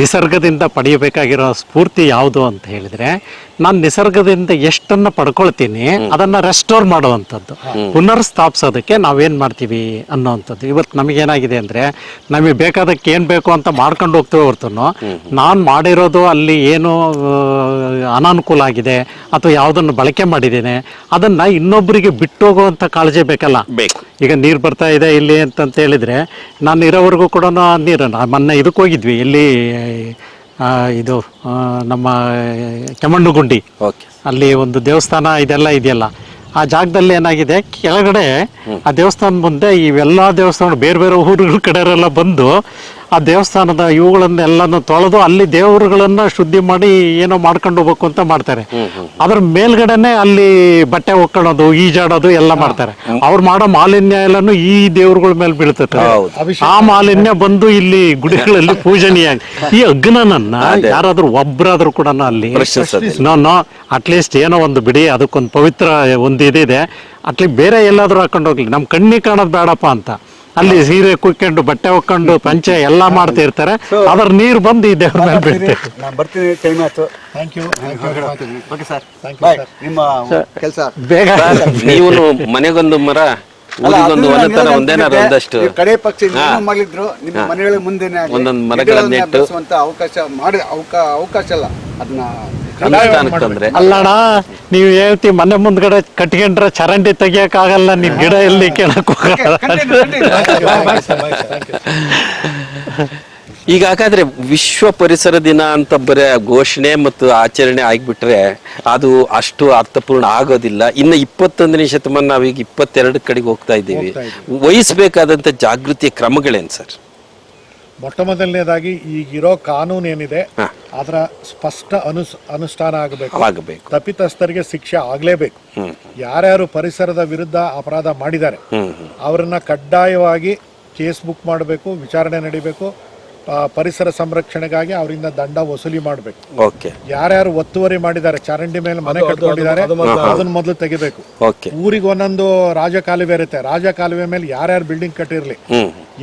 ನಿಸರ್ಗದಿಂದ ಪಡೆಯಬೇಕಾಗಿರೋ ಸ್ಫೂರ್ತಿ ಯಾವುದು ಅಂತ ಹೇಳಿದ್ರೆ, ನಾನು ನಿಸರ್ಗದಿಂದ ಎಷ್ಟನ್ನ ಪಡ್ಕೊಳ್ತೀನಿ ಅದನ್ನ ರೆಸ್ಟೋರ್ ಮಾಡುವಂಥದ್ದು, ಪುನರ್ ಸ್ಥಾಪಿಸೋದಕ್ಕೆ ನಾವೇನ್ ಮಾಡ್ತೀವಿ ಅನ್ನೋವಂಥದ್ದು. ಇವತ್ತು ನಮಗೇನಾಗಿದೆ ಅಂದ್ರೆ ನಮಗೆ ಬೇಕಾದಕ್ಕೆ ಏನ್ ಬೇಕು ಅಂತ ಮಾಡ್ಕೊಂಡು ಹೋಗ್ತೇವೆ ಹೊರತು ನಾನು ಮಾಡಿರೋದು ಅಲ್ಲಿ ಏನು ಅನಾನುಕೂಲ ಆಗಿದೆ ಅಥವಾ ಯಾವುದನ್ನು ಬಳಕೆ ಮಾಡಿದ್ದೇನೆ ಅದನ್ನ ಇನ್ನೊಬ್ಬರಿಗೆ ಬಿಟ್ಟೋಗುವಂತ ಕಾಳಜಿ ಬೇಕಲ್ಲ. ಈಗ ನೀರು ಬರ್ತಾ ಇದೆ ಇಲ್ಲಿ ಅಂತ ಹೇಳಿದ್ರೆ ನಾನು ಇರೋವರೆಗೂ ಕೂಡ ನೀರು, ಮೊನ್ನೆ ಇದಕ್ಕೆ ಹೋಗಿದ್ವಿ, ಇಲ್ಲಿ ಇದು ನಮ್ಮ ಕೆಮ್ಮಣ್ಣುಗುಂಡಿ, ಅಲ್ಲಿ ಒಂದು ದೇವಸ್ಥಾನ ಇದೆಲ್ಲ ಇದೆಯಲ್ಲ, ಆ ಜಾಗದಲ್ಲಿ ಏನಾಗಿದೆ, ಕೆಳಗಡೆ ಆ ದೇವಸ್ಥಾನ ಮುಂದೆ ಇವೆಲ್ಲ ದೇವಸ್ಥಾನ ಬೇರೆ ಬೇರೆ ಊರುಗಳ ಕಡೆಯವರೆಲ್ಲ ಬಂದು ಆ ದೇವಸ್ಥಾನದ ಇವುಗಳನ್ನೆಲ್ಲನೂ ತೊಳೆದು ಅಲ್ಲಿ ದೇವರುಗಳನ್ನ ಶುದ್ಧಿ ಮಾಡಿ ಏನೋ ಮಾಡ್ಕೊಂಡು ಹೋಗ್ಬೇಕು ಅಂತ ಮಾಡ್ತಾರೆ. ಅದ್ರ ಮೇಲ್ಗಡೆನೆ ಅಲ್ಲಿ ಬಟ್ಟೆ ಒಕ್ಕೊಳ್ಳೋದು, ಈಜಾಡೋದು ಎಲ್ಲ ಮಾಡ್ತಾರೆ. ಅವ್ರು ಮಾಡೋ ಮಾಲಿನ್ಯ ಎಲ್ಲಾನು ಈ ದೇವ್ರುಗಳ ಮೇಲೆ ಬೀಳ್ತದೆ. ಆ ಮಾಲಿನ್ಯ ಬಂದು ಇಲ್ಲಿ ಗುಡಿಗಳಲ್ಲಿ ಪೂಜನೀಯ. ಈ ಅಗ್ನನನ್ನ ಯಾರಾದ್ರೂ ಒಬ್ರಾದ್ರೂ ಕೂಡ ಅಲ್ಲಿ ನೋ ಅಟ್ಲೀಸ್ಟ್ ಏನೋ ಒಂದು ಬಿಡಿ, ಅದಕ್ಕೊಂದು ಪವಿತ್ರ ಒಂದು ಇದಿದೆ, ಅಟ್ಲೀಸ್ಟ್ ಬೇರೆ ಎಲ್ಲಾದ್ರೂ ಹಾಕೊಂಡು ಹೋಗ್ಲಿ, ನಮ್ ಕಣ್ಣಿಗೆ ಕಾಣೋದು ಬೇಡಪ್ಪ ಅಂತ ಅಲ್ಲಿ ಸೀರೆ ಕುಯ್ಕೊಂಡು ಬಟ್ಟೆ ಹೊಕ್ಕೊಂಡು ಪಂಚೆ ಎಲ್ಲ ಮಾಡ್ತಾ ಇರ್ತಾರೆ. ಅದ್ರ ನೀರು ಬಂದು ಈ ದೇವ್ರ ಮೇಲೆ ಬೀಳ್ತೇವೆ. ನಾನು ಬರ್ತೀನಿ, ಟೈಮ್ ಆಯ್ತು. Thank you. Okay sir, bye. ನಿಮ್ಮ ಕೆಲಸ ಬೇಗ ನೀವು ಮನೆಗೊಂದು ಮರ, ಊರಿಗೊಂದು ವನತನ, ಒಂದೇನಾದ್ರು ಒಂದಷ್ಟು ಕಡೆ ಪಕ್ಷ ಮಾಡಿದ್ರು ನಿಮ್ಮ ಮನೆಗಳ ಮುಂದೆನೆ ಒಂದೊಂದು ಮರಗಳನ್ನ ನೆಟ್ಟು ಅವಕಾಶ ಮಾಡಿ, ಅವಕಾಶ ಅಲ್ಲ ಅದನ್ನ ಅನುಷ್ಠಾನಕ್ಕಂದ್ರೆ. ಅಲ್ಲಣ್ಣ, ನೀವು ಹೇಳ್ತಿ ಮನೆ ಮುಂದ್ಗಡೆ ಕಟ್ಕೊಂಡ್ರೆ ಚರಂಡಿ ತೆಗಿಯಕ್ ಆಗಲ್ಲ, ನೀನ್ ಗಿಡ ಎಲ್ಲಿ ಕೇಳಕ್ ಹೋಗಲ್ಲ. ಈಗ ಹಾಗಾದ್ರೆ ವಿಶ್ವ ಪರಿಸರ ದಿನ ಅಂತ ಬರೀ ಘೋಷಣೆ ಮತ್ತು ಆಚರಣೆ ಆಗಿಬಿಟ್ರೆ ಅದು ಅಷ್ಟು ಅರ್ಥಪೂರ್ಣ ಆಗೋದಿಲ್ಲ. ಇನ್ನು 21ನೇ ಶತಮಾನ, ನಾವೀಗ 22 ಕಡೆಗೆ ಹೋಗ್ತಾ ಇದ್ದೀವಿ. ವಹಿಸಬೇಕಾದಂತ ಜಾಗೃತಿಯ ಕ್ರಮಗಳೇನು ಸರ್? ಮೊಟ್ಟ ಮೊದಲನೇದಾಗಿ ಈಗಿರೋ ಕಾನೂನು ಏನಿದೆ ಅದರ ಸ್ಪಷ್ಟ ಅನುಷ್ಠಾನ ಆಗಬೇಕು. ಆಗಬೇಕು. ತಪ್ಪಿತಸ್ಥರಿಗೆ ಶಿಕ್ಷೆ ಆಗಲೇಬೇಕು. ಯಾರ್ಯಾರು ಪರಿಸರದ ವಿರುದ್ಧ ಅಪರಾಧ ಮಾಡಿದ್ದಾರೆ ಅವರನ್ನ ಕಡ್ಡಾಯವಾಗಿ ಕೇಸ್ ಬುಕ್ ಮಾಡಬೇಕು, ವಿಚಾರಣೆ ನಡೀಬೇಕು. ಪರಿಸರ ಸಂರಕ್ಷಣೆಗಾಗಿ ಅವರಿಂದ ದಂಡ ವಸೂಲಿ ಮಾಡಬೇಕು. ಓಕೆ. ಯಾರ್ಯಾರು ಒತ್ತುವರಿ ಮಾಡಿದ್ದಾರೆ, ಚರಂಡಿ ಮೇಲೆ ಮನೆ ಕಟ್ಕೊಂಡಿದ್ದಾರೆ, ಅದನ್ನ ಮೊದಲು ತೆಗಿಬೇಕು. ಓಕೆ. ಊರಿಗೆ ಒಂದೊಂದು ರಾಜಕಾಲುವೆ ಇರುತ್ತೆ, ರಾಜಕಾಲುವೆ ಮೇಲೆ ಯಾರ್ಯಾರು ಬಿಲ್ಡಿಂಗ್ ಕಟ್ಟಿರ್ಲಿ,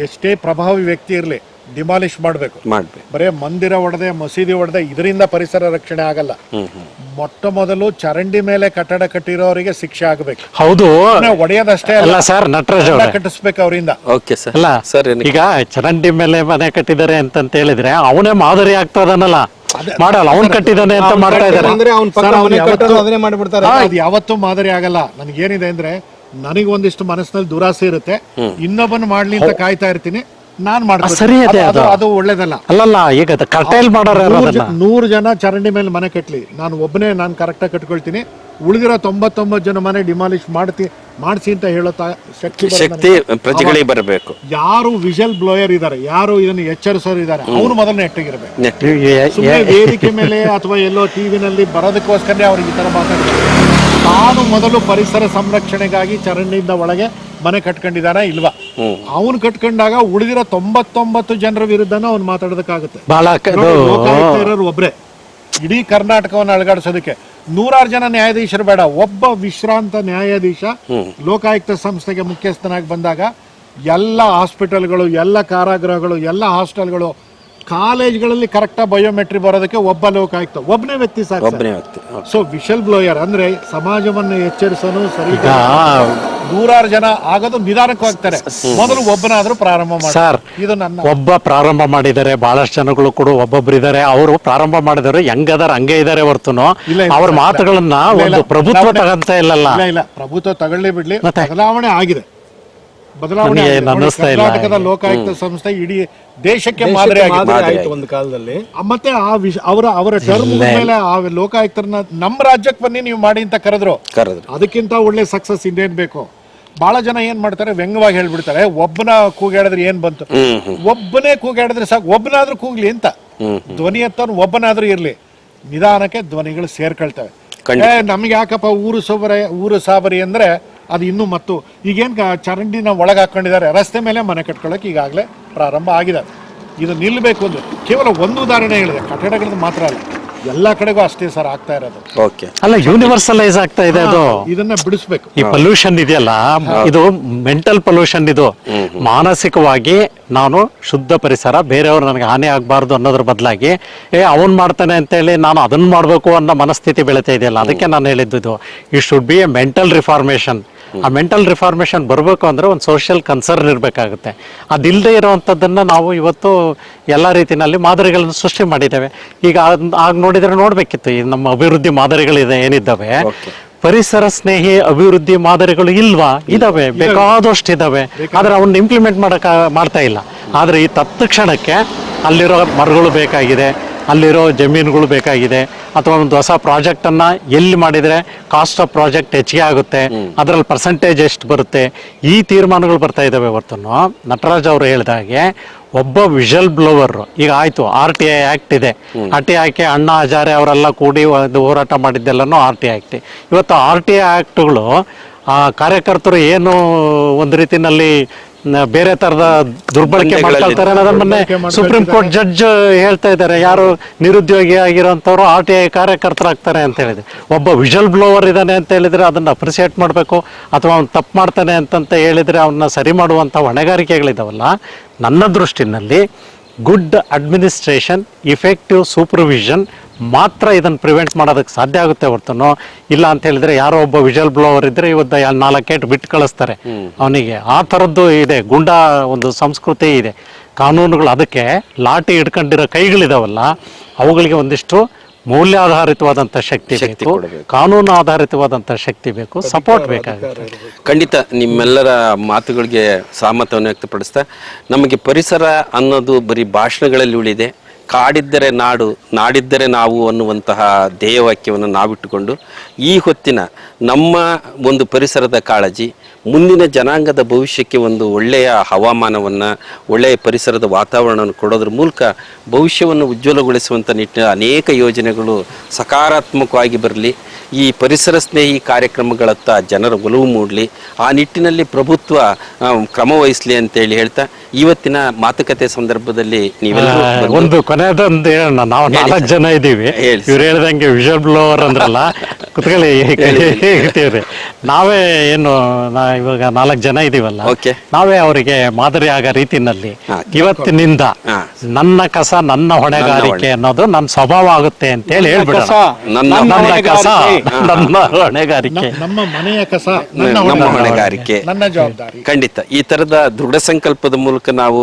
ಎಷ್ಟೇ ಪ್ರಭಾವಿ ವ್ಯಕ್ತಿ ಇರಲಿ, ಡಿಮಾಲಿಷ್ ಮಾಡಬೇಕು. ಬರೇ ಮಂದಿರ ಒಡೆದೆ, ಮಸೀದಿ ಒಡೆದೆ ಇದರಿಂದ ಪರಿಸರ ರಕ್ಷಣೆ ಆಗಲ್ಲ. ಮೊಟ್ಟ ಮೊದಲು ಚರಂಡಿ ಮೇಲೆ ಕಟ್ಟಡ ಕಟ್ಟಿರೋರಿಗೆ ಶಿಕ್ಷೆ ಆಗಬೇಕು. ಹೌದು, ಒಡೆಯೋದಷ್ಟೇ ಅಲ್ಲ ಸರ್, ನಟರಾಜ್ ಅವರೇ ಕಟ್ಟಿಸ್ಬೇಕು ಅವರಿಂದ. Okay sir. ಅಲ್ಲ ಸರ್, ಈಗ ಚರಂಡಿ ಮೇಲೆ ಮನೆ ಕಟ್ಟಿದ್ದಾರೆ ಅಂತ ಹೇಳಿದ್ರೆ ಅವನೇ ಮಾದರಿ ಆಗ್ತದನಲ್ಲ, ಮಾಡಲ್ಲ, ಅವ್ನ್ ಕಟ್ಟಿದಾನೆ ಅಂತ ಮಾಡ್ತಾ ಇದ್ದಾರೆ. ಅದು ಯಾವತ್ತೂ ಮಾದರಿ ಆಗಲ್ಲ. ನನಗೇನಿದೆ ಅಂದ್ರೆ, ನನಗೆ ಒಂದಿಷ್ಟು ಮನಸ್ಸಿನಲ್ಲಿ ದುರಾಸೆ ಇರುತ್ತೆ, ಇನ್ನೊಬ್ಬನ ಮಾಡ್ಲಿ ಅಂತ ಕಾಯ್ತಾ ಇರ್ತೀನಿ, ನಾನ್ ಸರಿ ಇದೆ, ಮಾಡ್ತೀನಿ. ಅದು ಒಳ್ಳೇದಲ್ಲ. ಅಲ್ಲಲ್ಲ, ಈಗ ಕರ್ಟೈಲ್ ಮಾಡೋರು 100 ಜನ ಚರಂಡಿ ಮೇಲೆ ಮನೆ ಕಟ್ಲಿ, ನಾನು ಒಬ್ಬನೇ ನಾನು ಕರೆಕ್ಟಾಗಿ ಕಟ್ಕೊಳ್ತೀನಿ, ಉಳಿದಿರೋ 99 ಜನ ಮನೆ ಡಿಮಾಲಿಷ್ ಮಾಡಿಸಿ ಅಂತ ಹೇಳೋ ಶಕ್ತಿ ಪ್ರಜೆಗಳಿಗೆ ಬರಬೇಕು. ಯಾರು ವಿಷಲ್ ಬ್ಲೋಯರ್ ಇದ್ದಾರೆ, ಯಾರು ಇದನ್ನು ಎಚ್ಚರಿಸೋರು ಇದ್ದಾರೆ, ಅವ್ರು ಮೊದಲು ನೆಟ್ಟಿಗಿರ್ಬೇಕು. ಸುಮ್ಮನೆ ವೇದಿಕೆ ಮೇಲೆ ಅಥವಾ ಎಲ್ಲೋ ಟಿವಿನಲ್ಲಿ ಬರೋದಕ್ಕೋಸ್ಕರ ಅವ್ರಿಗೆ ಈ ತರ ಮಾತಾಡ್ತಾರೆ. ತಾನು ಮೊದಲು ಪರಿಸರ ಸಂರಕ್ಷಣೆಗಾಗಿ ಚರಂಡಿಯಿಂದ ಒಳಗೆ ಮನೆ ಕಟ್ಕೊಂಡಿದಾನ ಇಲ್ವಾ, ಅವನು ಕಟ್ಕೊಂಡಾಗ ಉಳಿದಿರೋ 99 ಜನರ ವಿರುದ್ಧನೂ ಅವ್ನು ಮಾತಾಡೋದಕ್ಕಾಗುತ್ತೆ. ಲೋಕಾಯುಕ್ತ ಇರೋರು ಒಬ್ರೆ ಇಡೀ ಕರ್ನಾಟಕವನ್ನು ಅಳಗಾಡಿಸೋದಕ್ಕೆ 100 ಜನ ನ್ಯಾಯಾಧೀಶರು ಬೇಡ, ಒಬ್ಬ ವಿಶ್ರಾಂತ ನ್ಯಾಯಾಧೀಶ ಲೋಕಾಯುಕ್ತ ಸಂಸ್ಥೆಗೆ ಮುಖ್ಯಸ್ಥನಾಗಿ ಬಂದಾಗ ಎಲ್ಲ ಹಾಸ್ಪಿಟಲ್ಗಳು, ಎಲ್ಲ ಕಾರಾಗೃಹಗಳು, ಎಲ್ಲ ಹಾಸ್ಟೆಲ್ಗಳು, ಕಾಲೇಜ್ಗಳಲ್ಲಿ ಕರೆಕ್ಟಾಗಿ ಬಯೋಮೆಟ್ರಿ ಬರೋದಕ್ಕೆ ಒಬ್ಬ ಲೋಕಾಯುಕ್ತ, ಒಬ್ಬನೇ ವ್ಯಕ್ತಿ ಸಾಕು. ಸೊ ವಿಷಲ್ ಬ್ಲೋಯರ್ ಅಂದ್ರೆ ಸಮಾಜವನ್ನು ಎಚ್ಚರಿಸೋನು ಸರಿ. 100 ಜನ ಆಗೋದು ನಿಧಾನಕ್ಕೂ ಆಗ್ತಾರೆ, ಮೊದಲು ಒಬ್ಬನಾದ್ರೂ ಪ್ರಾರಂಭ ಮಾಡಿ. ಇದು ನನ್ನ ಒಬ್ಬ ಪ್ರಾರಂಭ ಮಾಡಿದ್ದಾರೆ, ಬಹಳಷ್ಟು ಜನಗಳು ಕೂಡ ಒಬ್ಬೊಬ್ರು ಇದಾರೆ. ಅವರು ಪ್ರಾರಂಭ ಮಾಡಿದಾರೆ, ಹೆಂಗದಾರ ಹಂಗೆ ಇದಾರೆ ಹೊರತುನು ಅವ್ರ ಮಾತುಗಳನ್ನ ಒಂದು ಪ್ರಭುತ್ವ ತಗಂತ ಇಲ್ಲಲ್ಲ. ಇಲ್ಲ, ಪ್ರಭುತ್ವ ತಗೊಳ್ಳಿ ಬಿಡ್ಲಿ, ಬದಲಾವಣೆ ಆಗಿದೆ. ಕರ್ನಾಟಕದ ಲೋಕಾಯುಕ್ತ ಸಂಸ್ಥೆ ಇಡೀ ದೇಶಕ್ಕೆ ಮಾದರಿ ಆಗಿದೆ ಒಂದು ಕಾಲದಲ್ಲಿ. ಮತ್ತೆ ಅವರ ಟರ್ಮ್ ಮೇಲೆ ಆ ಲೋಕಾಯುಕ್ತರನ್ನ ನಮ್ಮ ರಾಜ್ಯಕ್ಕೆ ಬನ್ನಿ ನೀವು ಮಾಡಿ ಅಂತ ಕರೆದ್ರು. ಅದಕ್ಕಿಂತ ಒಳ್ಳೆ ಸಕ್ಸಸ್ ಇನ್ನೇನ್ ಬೇಕು. ಬಹಳ ಜನ ಏನ್ ಮಾಡ್ತಾರೆ, ವ್ಯಂಗ್ಯವಾಗಿ ಹೇಳ್ಬಿಡ್ತಾರೆ, ಒಬ್ಬನ ಕೂಗಾಡಿದ್ರೆ ಏನ್ ಬಂತು, ಒಬ್ಬನೇ ಕೂಗಾಡಿದ್ರೆ ಸಾಕು, ಒಬ್ಬನಾದ್ರೂ ಕೂಗ್ಲಿ ಅಂತ. ಧ್ವನಿ ಎತ್ತವನು ಒಬ್ಬನಾದ್ರೂ ಇರ್ಲಿ, ನಿಧಾನಕ್ಕೆ ಧ್ವನಿಗಳು ಸೇರ್ಕೊಳ್ತವೆ. ನಮ್ಗೆ ಯಾಕಪ್ಪ ಊರು ಸಾಬರಿ ಅಂದ್ರೆ ಅದು ಇನ್ನೂ ಮತ್ತು ಈಗೇನ್ ಚರಂಡಿನ ಒಳಗೆ ಹಾಕೊಂಡಿದ್ದಾರೆ, ರಸ್ತೆ ಮೇಲೆ ಮನೆ ಕಟ್ಕೊಳ್ಳೋಕೆ ಈಗಾಗಲೇ ಪ್ರಾರಂಭ ಆಗಿದೆ. ಇದು ನಿಲ್ಲಬೇಕು. ಒಂದು ಕೇವಲ ಒಂದು ಉದಾಹರಣೆ ಹೇಳಿದೆ, ಕಟ್ಟಡಗಳದ್ದು ಮಾತ್ರ ಅಲ್ಲ, ಎಲ್ಲಾ ಕಡೆಗೂ ಅಷ್ಟೇ ಸರ್ ಆಗ್ತಾ ಇರೋದು. ಅಲ್ಲ, ಯೂನಿವರ್ಸಲೈಸ್ ಆಗ್ತಾ ಇದೆ ಅದು. ಇದನ್ನ ಬಿಡಿಸ್ಬೇಕು. ಈ ಪೊಲ್ಯೂಷನ್ ಇದೆಯಲ್ಲ, ಇದು ಮೆಂಟಲ್ ಪೊಲ್ಯೂಷನ್. ಇದು ಮಾನಸಿಕವಾಗಿ ನಾನು ಶುದ್ಧ ಪರಿಸರ, ಬೇರೆಯವ್ರು ನನಗೆ ಹಾನಿ ಆಗಬಾರ್ದು ಅನ್ನೋದ್ರ ಬದಲಾಗಿ ಅವನ್ ಮಾಡ್ತಾನೆ ಅಂತೇಳಿ ನಾನು ಅದನ್ನ ಮಾಡಬೇಕು ಅನ್ನೋ ಮನಸ್ಥಿತಿ ಬೆಳೀತಾ ಇದೆಯಲ್ಲ. ಅದಕ್ಕೆ ನಾನು ಹೇಳಿದ್ದು ಈ should be A mental reformation. ಆ ಮೆಂಟಲ್ ರಿಫಾರ್ಮೇಶನ್ ಬರಬೇಕು ಅಂದರೆ ಒಂದು ಸೋಷಿಯಲ್ ಕನ್ಸರ್ನ್ ಇರಬೇಕಾಗುತ್ತೆ. ಅದಿಲ್ಲದೆ ಇರೋವಂಥದ್ದನ್ನು ನಾವು ಇವತ್ತು ಎಲ್ಲ ರೀತಿಯಲ್ಲಿ ಮಾದರಿಗಳನ್ನು ಸೃಷ್ಟಿ ಮಾಡಿದ್ದೇವೆ. ಈಗ ಆಗ ನೋಡಿದರೆ ನೋಡಬೇಕಿತ್ತು, ಈ ನಮ್ಮ ಅಭಿವೃದ್ಧಿ ಮಾದರಿಗಳಿದೆ ಏನಿದ್ದಾವೆ, ಪರಿಸರ ಸ್ನೇಹಿ ಅಭಿವೃದ್ಧಿ ಮಾದರಿಗಳು ಇಲ್ವಾ? ಇದಾವೆ, ಬೇಕಾದಷ್ಟು ಇದಾವೆ. ಆದರೆ ಅವನ್ನ ಇಂಪ್ಲಿಮೆಂಟ್ ಮಾಡ್ತಾ ಇಲ್ಲ. ಆದರೆ ಈ ತತ್ಕ್ಷಣಕ್ಕೆ ಅಲ್ಲಿರೋ ಮರಗಳು ಬೇಕಾಗಿದೆ, ಅಲ್ಲಿರೋ ಜಮೀನುಗಳು ಬೇಕಾಗಿದೆ, ಅಥವಾ ಒಂದು ಹೊಸ ಪ್ರಾಜೆಕ್ಟನ್ನು ಎಲ್ಲಿ ಮಾಡಿದರೆ ಕಾಸ್ಟ್ ಆಫ್ ಪ್ರಾಜೆಕ್ಟ್ ಹೆಚ್ಚಿಗೆ ಆಗುತ್ತೆ, ಅದರಲ್ಲಿ ಪರ್ಸೆಂಟೇಜ್ ಎಷ್ಟು ಬರುತ್ತೆ, ಈ ತೀರ್ಮಾನಗಳು ಬರ್ತಾ ಇದ್ದಾವೆ. ಹೊರತುನು ನಟರಾಜ್ ಅವರು ಹೇಳಿದಾಗೆ ಒಬ್ಬ ವಿಷಲ್ ಬ್ಲೋವರ್, ಈಗ ಆಯಿತು RTI ಆ್ಯಕ್ಟ್ ಇದೆ, RTI ಆ್ಯಕ್ಟ್ ಅಣ್ಣಾ ಹಜಾರೆ ಅವರೆಲ್ಲ ಕೂಡಿ ಹೋರಾಟ ಮಾಡಿದ್ದೆಲ್ಲನೂ RTI ಆ್ಯಕ್ಟ್. ಇವತ್ತು RTI ಆ್ಯಕ್ಟ್ಗಳು ಕಾರ್ಯಕರ್ತರು ಏನು ಒಂದು ರೀತಿಯಲ್ಲಿ ಬೇರೆ ತರದ ದುರ್ಬಳಕೆ ಮಾಡ್ಕೊಳ್ತಾರೆ ಅನ್ನೋದನ್ನ ಸುಪ್ರೀಂ ಕೋರ್ಟ್ ಜಡ್ಜ್ ಹೇಳ್ತಾ ಇದ್ದಾರೆ. ಯಾರು ನಿರುದ್ಯೋಗಿ ಆಗಿರೋಂಥವ್ರು RTI ಕಾರ್ಯಕರ್ತರಾಗ್ತಾರೆ ಅಂತ ಹೇಳಿದ್ರೆ, ಒಬ್ಬ ವಿಷಲ್ ಬ್ಲೋವರ್ ಇದ್ದಾನೆ ಅಂತ ಹೇಳಿದ್ರೆ ಅದನ್ನ ಅಪ್ರಿಸಿಯೇಟ್ ಮಾಡಬೇಕು. ಅಥವಾ ಅವ್ನು ತಪ್ಪು ಮಾಡ್ತಾನೆ ಅಂತಂತ ಹೇಳಿದ್ರೆ ಅವನ್ನ ಸರಿ ಮಾಡುವಂಥ ಹೊಣೆಗಾರಿಕೆಗಳಿದಾವಲ್ಲ, ನನ್ನ ದೃಷ್ಟಿನಲ್ಲಿ ಗುಡ್ ಅಡ್ಮಿನಿಸ್ಟ್ರೇಷನ್, ಇಫೆಕ್ಟಿವ್ ಸೂಪರ್ವಿಷನ್ ಮಾತ್ರ ಇದನ್ನು ಪ್ರಿವೆಂಟ್ ಮಾಡೋದಕ್ಕೆ ಸಾಧ್ಯ ಆಗುತ್ತೆ. ಹೊರತುನು ಇಲ್ಲ ಅಂತ ಹೇಳಿದ್ರೆ ಯಾರೋ ಒಬ್ಬ ವಿಷಲ್ ಬ್ಲೋವರ್ ಇದ್ರೆ ಇವತ್ತು 4 ಬಿಟ್ಟು ಕಳಿಸ್ತಾರೆ ಅವನಿಗೆ. ಆ ಥರದ್ದು ಇದೆ, ಗುಂಡಾ ಒಂದು ಸಂಸ್ಕೃತಿ ಇದೆ. ಕಾನೂನುಗಳು ಅದಕ್ಕೆ ಲಾಠಿ ಹಿಡ್ಕೊಂಡಿರೋ ಕೈಗಳಿದಾವಲ್ಲ, ಅವುಗಳಿಗೆ ಒಂದಿಷ್ಟು ಮೌಲ್ಯಾಧಾರಿತವಾದಂಥ ಶಕ್ತಿ ಬೇಕು, ಕಾನೂನು ಆಧಾರಿತವಾದಂಥ ಶಕ್ತಿ ಬೇಕು, ಸಪೋರ್ಟ್ ಬೇಕಾಗುತ್ತೆ. ಖಂಡಿತ ನಿಮ್ಮೆಲ್ಲರ ಮಾತುಗಳಿಗೆ ಸಹಮತವನ್ನು ವ್ಯಕ್ತಪಡಿಸ್ತಾ, ನಮಗೆ ಪರಿಸರ ಅನ್ನೋದು ಬರೀ ಭಾಷಣಗಳಲ್ಲಿ ಉಳಿದೆ, ಕಾಡಿದ್ದರೆ ನಾಡು ನಾಡಿದ್ದರೆ ನಾವು ಅನ್ನುವಂತಹ ಧ್ಯೇಯವಾಕ್ಯವನ್ನು ನಾವಿಟ್ಟುಕೊಂಡು ಈ ಹೊತ್ತಿನ ನಮ್ಮ ಒಂದು ಪರಿಸರದ ಕಾಳಜಿ, ಮುಂದಿನ ಜನಾಂಗದ ಭವಿಷ್ಯಕ್ಕೆ ಒಂದು ಒಳ್ಳೆಯ ಹವಾಮಾನವನ್ನು, ಒಳ್ಳೆಯ ಪರಿಸರದ ವಾತಾವರಣವನ್ನು ಕೊಡೋದ್ರ ಮೂಲಕ ಭವಿಷ್ಯವನ್ನು ಉಜ್ವಲಗೊಳಿಸುವಂಥ ನಿಟ್ಟಿನ ಅನೇಕ ಯೋಜನೆಗಳು ಸಕಾರಾತ್ಮಕವಾಗಿ ಬರಲಿ. ಈ ಪರಿಸರ ಸ್ನೇಹಿ ಕಾರ್ಯಕ್ರಮಗಳತ್ತ ಜನರ ಒಲವು ಮೂಡಲಿ, ಆ ನಿಟ್ಟಿನಲ್ಲಿ ಪ್ರಭುತ್ವ ಕ್ರಮ ವಹಿಸಲಿ ಅಂತೇಳಿ ಹೇಳ್ತಾ ಇವತ್ತಿನ ಮಾತುಕತೆ ಸಂದರ್ಭದಲ್ಲಿ ನೀವೆಲ್ಲರೂ ಬಂದು- ಒಂದು ಕೊನೆಯದೊಂದು ಹೇಳೋಣ. ನಾವು 4 ಜನ ಇದ್ದೀವಿ. ಹೇಳಿ. ಇವ್ರು ಹೇಳ್ದಂಗೆ ವಿಷಲ್ ಬ್ಲೋವರ್ ಅಂದ್ರಲ್ಲ, ಕುತ್ಕೊಳ್ಳಿ ಹೇಳ್ತೀವ್ರಿ. ನಾವೇ ಏನು ಇವಾಗ 4 ಜನ ಇದೀವಲ್ಲ, Okay. ನಾವೇ ಅವರಿಗೆ ಮಾದರಿ ಆಗೋ ರೀತಿನಲ್ಲಿ ಹಾ. ಇವತ್ತಿನಿಂದ ಹಾ. ನನ್ನ ಕಸ ನನ್ನ ಹೊಣೆಗಾರಿಕೆ ಅನ್ನೋದು ನನ್ನ ಸ್ವಭಾವ ಆಗುತ್ತೆ ಅಂತ ಹೇಳಿ ಹೇಳ್ಬಿಡೋಣ. ನನ್ನ ಕಸ ನನ್ನ ಹೊಣೆಗಾರಿಕೆ. ನಮ್ಮ ಮನೆಯ ಕಸ ನಮ್ಮ ಹೊಣೆಗಾರಿಕೆ, ನನ್ನ ಜವಾಬ್ದಾರಿ. ಖಂಡಿತ ಈ ಥರದ ದೃಢ ಸಂಕಲ್ಪದ ಮೂಲಕ ನಾವು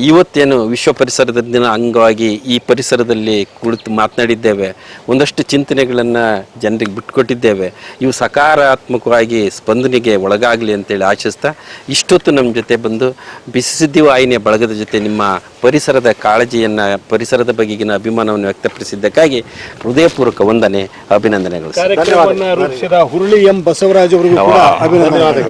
ಇವತ್ತೇನು ವಿಶ್ವ ಪರಿಸರದ ದಿನ ಅಂಗವಾಗಿ ಈ ಪರಿಸರದಲ್ಲಿ ಕುಳಿತು ಮಾತನಾಡಿದ್ದೇವೆ, ಒಂದಷ್ಟು ಚಿಂತನೆಗಳನ್ನು ಜನರಿಗೆ ಬಿಟ್ಟುಕೊಟ್ಟಿದ್ದೇವೆ. ಇವು ಸಕಾರಾತ್ಮಕವಾಗಿ ಸ್ಪಂದನೆಗೆ ಒಳಗಾಗಲಿ ಅಂತೇಳಿ ಆಶಿಸ್ತಾ ಇಷ್ಟೊತ್ತು ನಮ್ಮ ಜೊತೆ ಬಂದು ಬಿಸಿ ಸುದ್ದಿ ವಾಹಿನಿಯ ಬಳಗದ ಜೊತೆ ನಿಮ್ಮ ಪರಿಸರದ ಕಾಳಜಿಯನ್ನು, ಪರಿಸರದ ಬಗೆಗಿನ ಅಭಿಮಾನವನ್ನು ವ್ಯಕ್ತಪಡಿಸಿದ್ದಕ್ಕಾಗಿ ಹೃದಯಪೂರ್ವಕ ವಂದನೆ, ಅಭಿನಂದನೆಗಳು. ಕಾರ್ಯಕ್ರಮವನ್ನು ರೂಪಿಸಿದ ಹುರುಳಿ ಎಂ ಬಸವರಾಜ್ ಅವರಿಗೂ ಕೂಡ ಅಭಿನಂದನೆಗಳು.